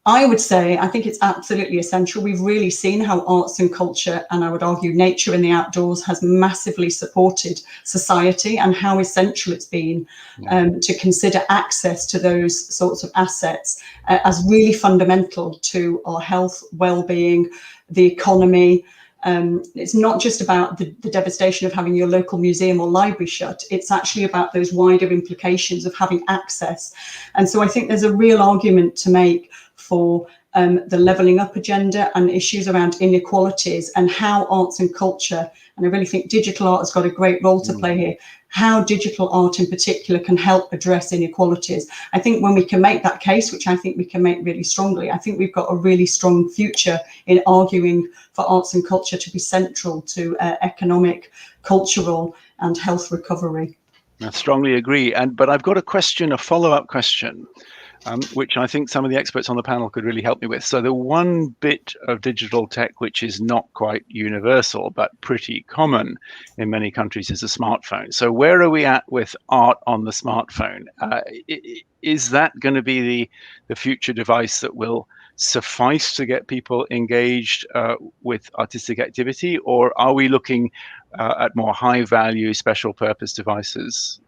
I would say, I think it's absolutely essential. We've really seen how arts and culture, and I would argue nature and the outdoors, has massively supported society, and how essential it's been to consider access to those sorts of assets as really fundamental to our health, well-being, the economy. It's not just about the devastation of having your local museum or library shut. It's actually about those wider implications of having access. And so I think there's a real argument to make for the levelling up agenda and issues around inequalities and how arts and culture, and I really think digital art has got a great role to play here, how digital art in particular can help address inequalities. I think when we can make that case, which I think we can make really strongly, I think we've got a really strong future in arguing for arts and culture to be central to economic, cultural and health recovery. I strongly agree. But I've got a follow-up question, which I think some of the experts on the panel could really help me with. So the one bit of digital tech which is not quite universal but pretty common in many countries is a smartphone. So where are we at with art on the smartphone? Is that going to be the future device that will suffice to get people engaged with artistic activity, or are we looking at more high-value special purpose devices?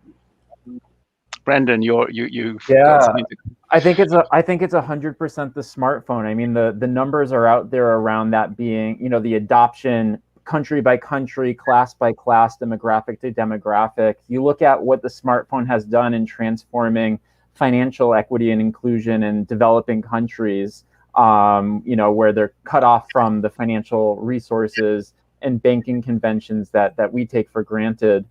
Brendan, you've got something to... I think it's 100% the smartphone. I mean, the numbers are out there around that being, the adoption country by country, class by class, demographic to demographic. You look at what the smartphone has done in transforming financial equity and inclusion in developing countries, where they're cut off from the financial resources and banking conventions that we take for granted.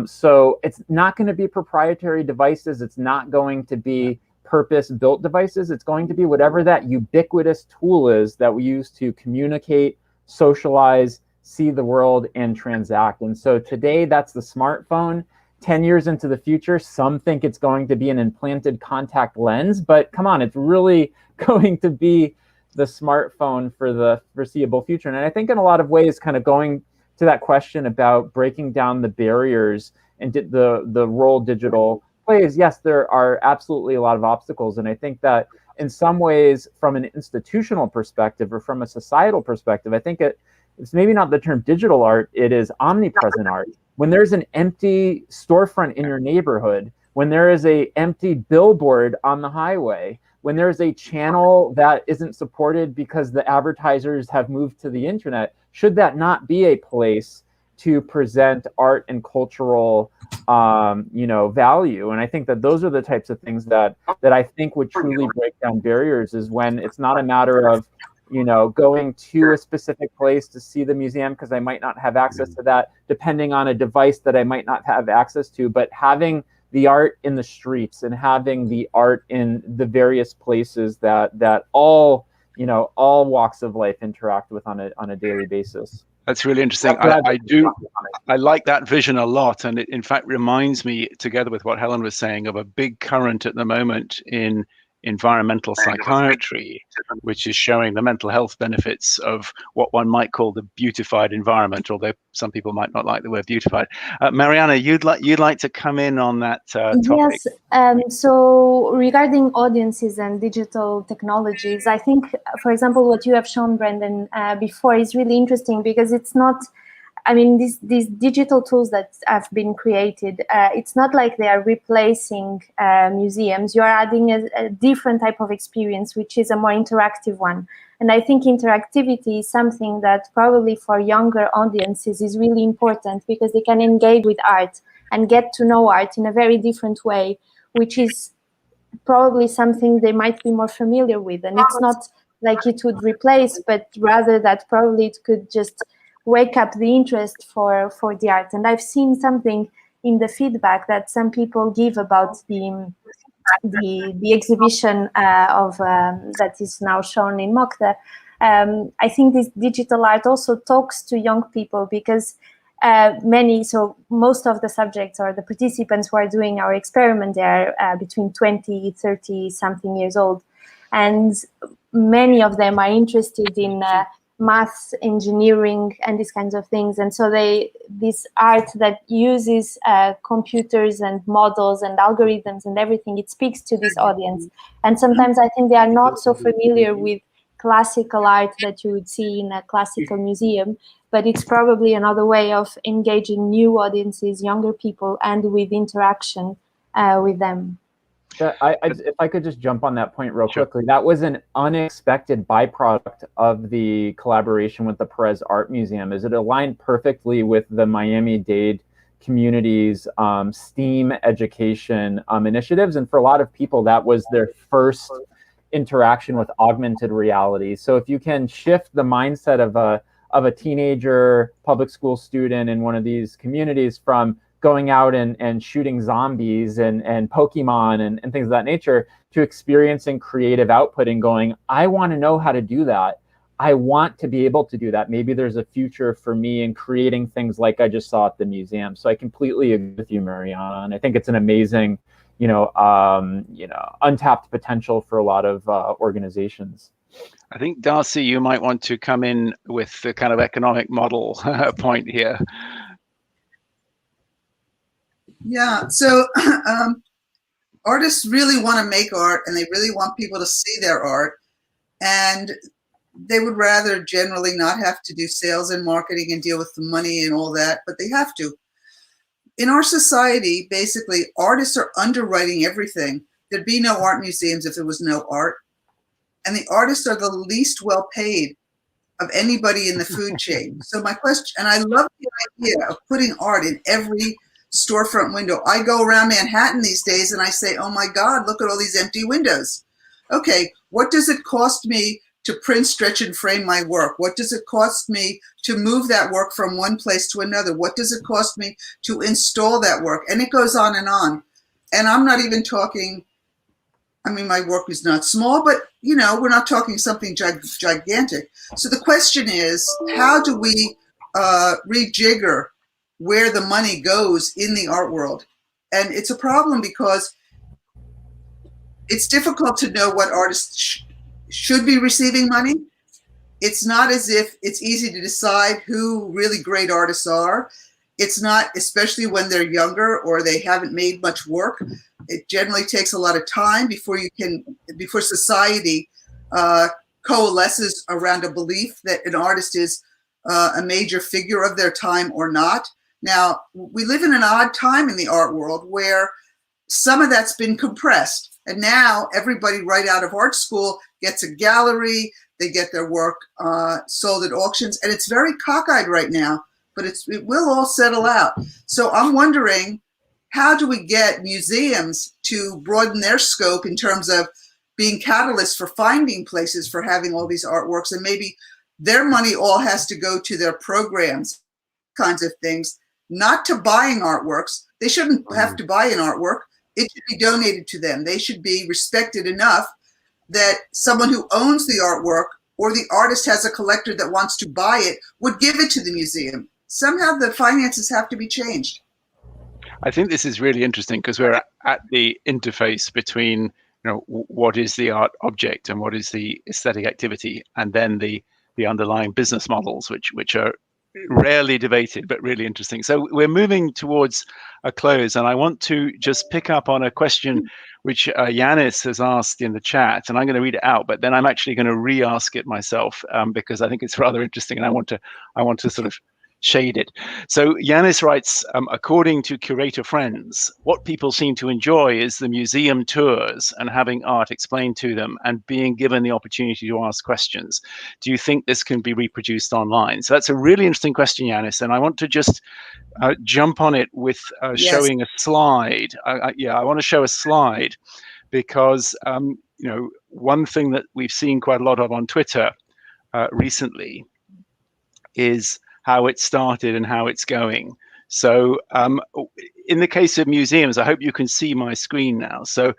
So it's not going to be proprietary devices. It's not going to be purpose-built devices. It's going to be whatever that ubiquitous tool is that we use to communicate, socialize, see the world, and transact. And so today, that's the smartphone. 10 years into the future, some think it's going to be an implanted contact lens, but come on, it's really going to be the smartphone for the foreseeable future. And I think in a lot of ways, kind of going to that question about breaking down the barriers and the role digital plays, yes, there are absolutely a lot of obstacles. And I think that in some ways, from an institutional perspective or from a societal perspective, I think it's maybe not the term digital art, it is omnipresent art. When there's an empty storefront in your neighborhood, when there is an empty billboard on the highway, when there's a channel that isn't supported because the advertisers have moved to the internet, should that not be a place to present art and cultural value? And I think that those are the types of things that I think would truly break down barriers, is when it's not a matter of going to a specific place to see the museum because I might not have access to that, depending on a device that I might not have access to, but having the art in the streets and having the art in the various places that all walks of life interact with on a daily basis. That's really interesting. I like that vision a lot. And it in fact reminds me, together with what Helen was saying, of a big current at the moment in environmental psychiatry, which is showing the mental health benefits of what one might call the beautified environment, although some people might not like the word beautified. Mariana, you'd like to come in on that topic? Yes. So regarding audiences and digital technologies, I think, for example, what you have shown, Brendan, before is really interesting, because it's not, these digital tools that have been created, it's not like they are replacing museums. You are adding a different type of experience, which is a more interactive one. And I think interactivity is something that probably for younger audiences is really important, because they can engage with art and get to know art in a very different way, which is probably something they might be more familiar with. And it's not like it would replace, but rather that probably it could just wake up the interest for the art. And I've seen something in the feedback that some people give about the exhibition that is now shown in MoCDA. I think this digital art also talks to young people, because most of the subjects or the participants who are doing our experiment, they are between 20, 30 something years old. And many of them are interested in math, engineering, and these kinds of things. And so this art that uses computers and models and algorithms and everything, it speaks to this audience. And sometimes I think they are not so familiar with classical art that you would see in a classical museum, but it's probably another way of engaging new audiences, younger people, and with interaction with them. If I could just jump on that point real quickly, that was an unexpected byproduct of the collaboration with the Perez Art Museum, is it aligned perfectly with the Miami-Dade community's STEAM education initiatives. And for a lot of people, that was their first interaction with augmented reality. So if you can shift the mindset of a teenager public school student in one of these communities from going out and shooting zombies and Pokemon and things of that nature, to experiencing creative output and going, I want to know how to do that. I want to be able to do that. Maybe there's a future for me in creating things like I just saw at the museum. So I completely agree with you, Mariana. And I think it's an amazing, untapped potential for a lot of organizations. I think, Darcy, you might want to come in with the kind of economic model point here. Yeah, so artists really want to make art, and they really want people to see their art, and they would rather generally not have to do sales and marketing and deal with the money and all that, but they have to. In our society, basically, artists are underwriting everything. There'd be no art museums if there was no art, and the artists are the least well paid of anybody in the food chain. So my question, and I love the idea of putting art in every storefront window. I go around Manhattan these days and I say, oh my God, look at all these empty windows. Okay, what does it cost me to print, stretch, and frame my work? What does it cost me to move that work from one place to another? What does it cost me to install that work? And it goes on. And I'm not even talking, I mean, my work is not small, but you know, we're not talking something gigantic. So the question is, how do we rejigger where the money goes in the art world? And it's a problem because it's difficult to know what artists should be receiving money. It's not as if it's easy to decide who really great artists are. It's not, especially when they're younger or they haven't made much work. It generally takes a lot of time before society coalesces around a belief that an artist is a major figure of their time or not. Now, we live in an odd time in the art world where some of that's been compressed. And now everybody right out of art school gets a gallery, they get their work sold at auctions, and it's very cockeyed right now, but it will all settle out. So I'm wondering, how do we get museums to broaden their scope in terms of being catalysts for finding places for having all these artworks, and maybe their money all has to go to their programs, kinds of things, not to buying artworks. They shouldn't have to buy an artwork. It should be donated to them. They should be respected enough that someone who owns the artwork or the artist has a collector that wants to buy it would give it to the museum. Somehow the finances have to be changed. I think this is really interesting because we're at the interface between, you know, what is the art object and what is the aesthetic activity, and then the underlying business models, which are rarely debated but really interesting. So we're moving towards a close, and I want to just pick up on a question which Yanis has asked in the chat, and I'm going to read it out, but then I'm actually going to re-ask it myself because I think it's rather interesting, and I want to sort of shade it. So Yanis writes, according to curator friends, what people seem to enjoy is the museum tours and having art explained to them and being given the opportunity to ask questions. Do you think this can be reproduced online? So that's a really interesting question, Yanis, and I want to just jump on it with showing a slide. I want to show a slide because you know, one thing that we've seen quite a lot of on Twitter recently is how it started and how it's going. So in the case of museums, I hope you can see my screen now. So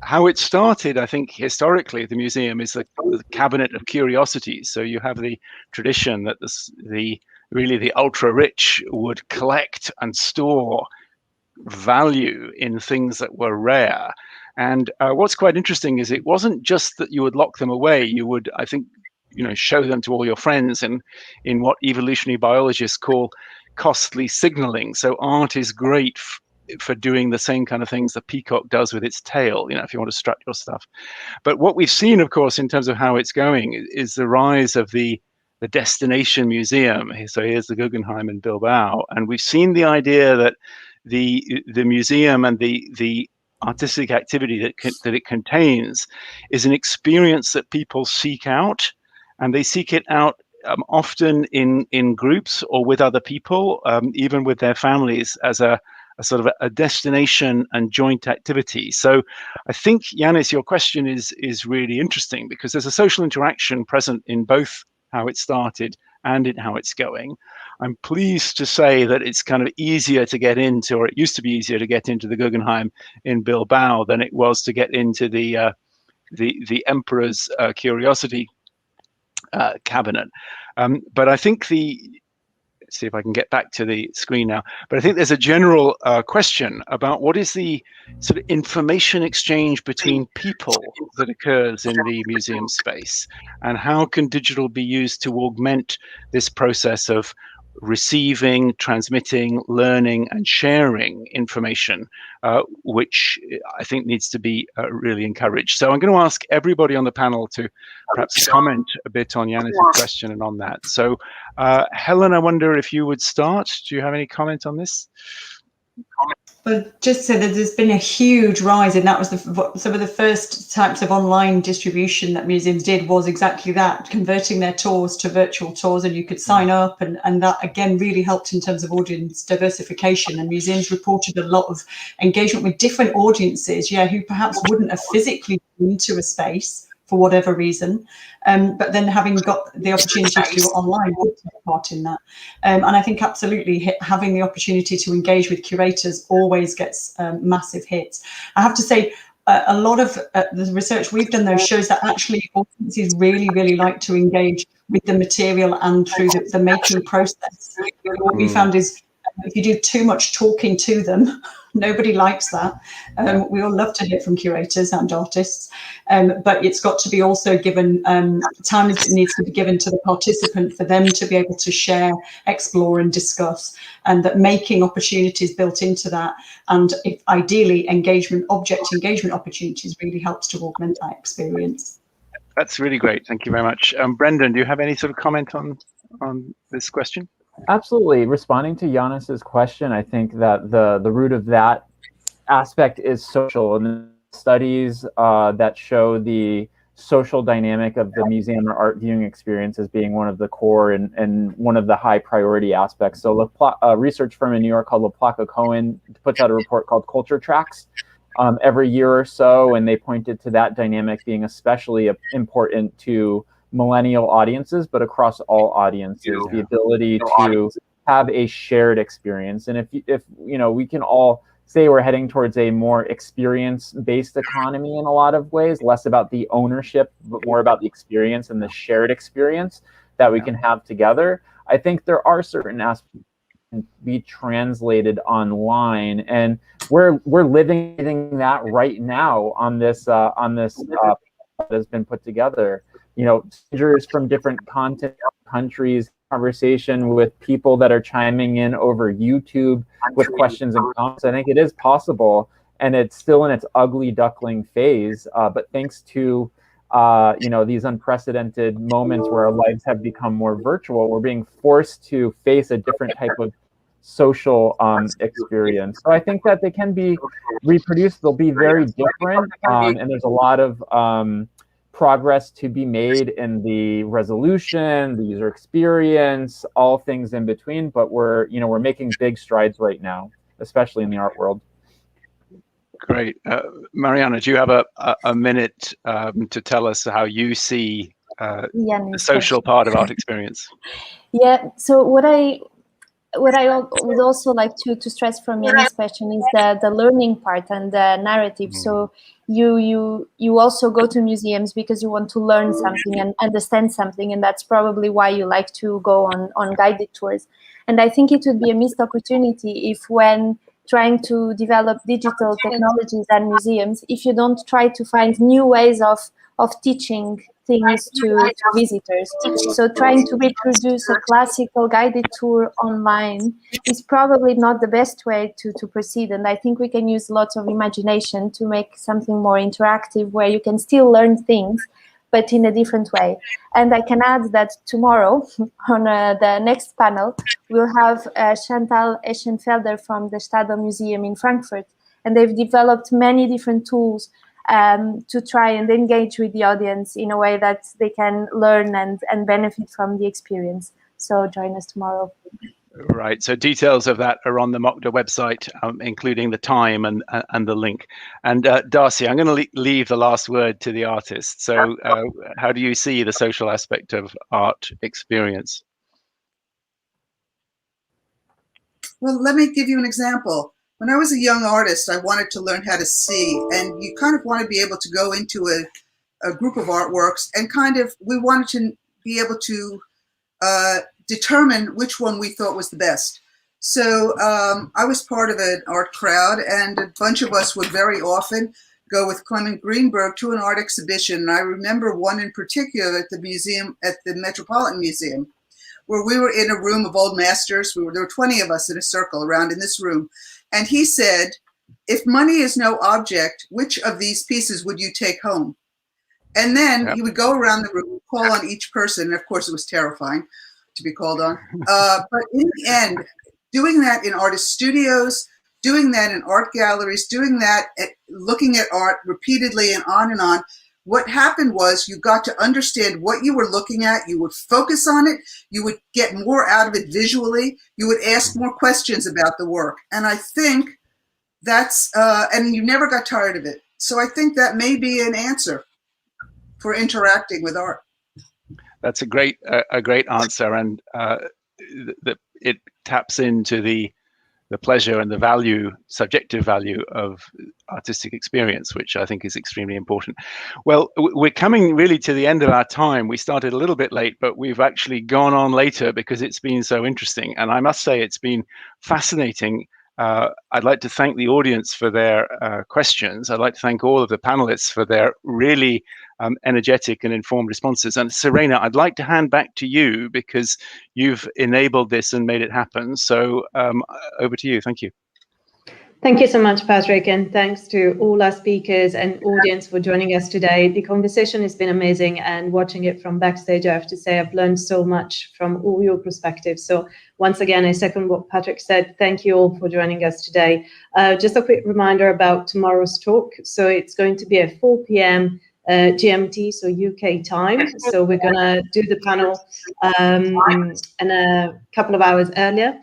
how it started, I think historically, the museum is the cabinet of curiosities. So you have the tradition that really the ultra rich would collect and store value in things that were rare. And what's quite interesting is it wasn't just that you would lock them away. You would, I think, you know, show them to all your friends in what evolutionary biologists call costly signaling. So art is great for doing the same kind of things the peacock does with its tail, you know, if you want to strut your stuff. But what we've seen, of course, in terms of how it's going is the rise of the destination museum. So here's the Guggenheim in Bilbao, and we've seen the idea that the museum and the artistic activity that it contains is an experience that people seek out. And they seek it out often in groups or with other people, even with their families, as a sort of a destination and joint activity. So I think, Yanis, your question is really interesting because there's a social interaction present in both how it started and in how it's going. I'm pleased to say that it's kind of easier to get into, or it used to be easier to get into the Guggenheim in Bilbao than it was to get into the Emperor's Curiosity cabinet. But I think let's see if I can get back to the screen now. But I think there's a general question about what is the sort of information exchange between people that occurs in the museum space, and how can digital be used to augment this process of receiving, transmitting, learning, and sharing information, which I think needs to be really encouraged. So I'm going to ask everybody on the panel to perhaps comment a bit on Yanis' question and on that. So Helen, I wonder if you would start. Do you have any comment on this? But just so that there's been a huge rise, and that was some of the first types of online distribution that museums did was exactly that, converting their tours to virtual tours, and you could sign up, and that again really helped in terms of audience diversification. And museums reported a lot of engagement with different audiences, who perhaps wouldn't have physically been to a space for whatever reason, but then having got the opportunity to do it online would take part in that. And I think absolutely having the opportunity to engage with curators always gets massive hits. I have to say, a lot of the research we've done though shows that actually audiences really, really like to engage with the material and through the making process. What we found is if you do too much talking to them, nobody likes that. We all love to hear from curators and artists, but it's got to be also given time needs to be given to the participant for them to be able to share, explore and discuss, and that making opportunities built into that, and ideally object engagement opportunities really helps to augment that experience. That's really great. Thank you very much. Brendan, do you have any sort of comment on this question? Absolutely. Responding to Yannis's question, I think that the root of that aspect is social, and the studies that show the social dynamic of the museum or art viewing experience as being one of the core and one of the high priority aspects. So a research firm in New York called LaPlaca Cohen puts out a report called Culture Tracks every year or so, and they pointed to that dynamic being especially important to millennial audiences, but across all audiences, the ability to have a shared experience. And if we can all say we're heading towards a more experience-based economy in a lot of ways, less about the ownership, but more about the experience and the shared experience that we can have together. I think there are certain aspects that can be translated online, and we're living that right now on this that has been put together. Strangers from different countries, conversation with people that are chiming in over YouTube with questions and comments. I think it is possible, and it's still in its ugly duckling phase. But thanks to these unprecedented moments where our lives have become more virtual, we're being forced to face a different type of social experience. So I think that they can be reproduced. They'll be very different, and there's a lot of progress to be made in the resolution, the user experience, all things in between. But we're making big strides right now, especially in the art world. Great. Mariana, do you have a minute to tell us how you see the social part of art experience? Yeah. So what I would also like to stress from Yanni's question is the learning part and the narrative. So you also go to museums because you want to learn something and understand something, and that's probably why you like to go on guided tours. And I think it would be a missed opportunity if, when trying to develop digital technologies and museums, if you don't try to find new ways of teaching things to visitors. So trying to reproduce a classical guided tour online is probably not the best way to proceed. And I think we can use lots of imagination to make something more interactive, where you can still learn things, but in a different way. And I can add that tomorrow, on the next panel, we'll have Chantal Eschenfelder from the Stadler Museum in Frankfurt. And they've developed many different tools to try and engage with the audience in a way that they can learn and benefit from the experience. So join us tomorrow. Right. So details of that are on the MoCDA website, including the time and the link. And Darcy, I'm going to leave the last word to the artist. So how do you see the social aspect of art experience? Well, let me give you an example. When I was a young artist, I wanted to learn how to see, and you kind of want to be able to go into a group of artworks and we wanted to be able to determine which one we thought was the best. So I was part of an art crowd, and a bunch of us would very often go with Clement Greenberg to an art exhibition. And I remember one in particular at the museum, at the Metropolitan Museum, where we were in a room of old masters. There were 20 of us in a circle around in this room. And he said, if money is no object, which of these pieces would you take home? And then he would go around the room, call on each person. And of course, it was terrifying to be called on. But in the end, doing that in artist studios, doing that in art galleries, doing that, looking at art repeatedly and on, what happened was you got to understand what you were looking at. You would focus on it. You would get more out of it visually. You would ask more questions about the work. And I think that's, and you never got tired of it. So I think that may be an answer for interacting with art. That's a great answer, and it taps into the pleasure and the value, subjective value of artistic experience, which I think is extremely important. Well, we're coming really to the end of our time. We started a little bit late, but we've actually gone on later because it's been so interesting. And I must say it's been fascinating. I'd like to thank the audience for their questions. I'd like to thank all of the panelists for their really energetic and informed responses. And Serena, I'd like to hand back to you because you've enabled this and made it happen. So over to you. Thank you. Thank you so much, Patrick, and thanks to all our speakers and audience for joining us today. The conversation has been amazing, and watching it from backstage, I have to say I've learned so much from all your perspectives. So once again, I second what Patrick said. Thank you all for joining us today. Just a quick reminder about tomorrow's talk. So it's going to be at 4 p.m. GMT, so UK time. So we're going to do the panel in a couple of hours earlier.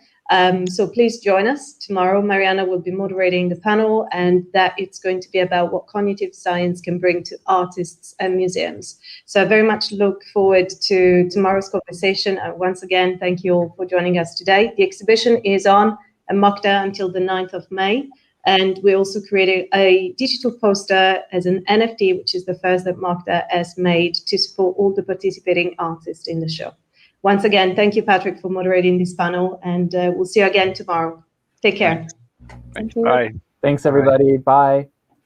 So please join us tomorrow. Mariana will be moderating the panel, and that it's going to be about what cognitive science can bring to artists and museums. So I very much look forward to tomorrow's conversation. And once again, thank you all for joining us today. The exhibition is on at MoCDA until the 9th of May. And we also created a digital poster as an NFT, which is the first that MoCDA has made to support all the participating artists in the show. Once again, thank you, Patrick, for moderating this panel, and we'll see you again tomorrow. Take care. Thank you. Bye. Thanks, everybody. Bye.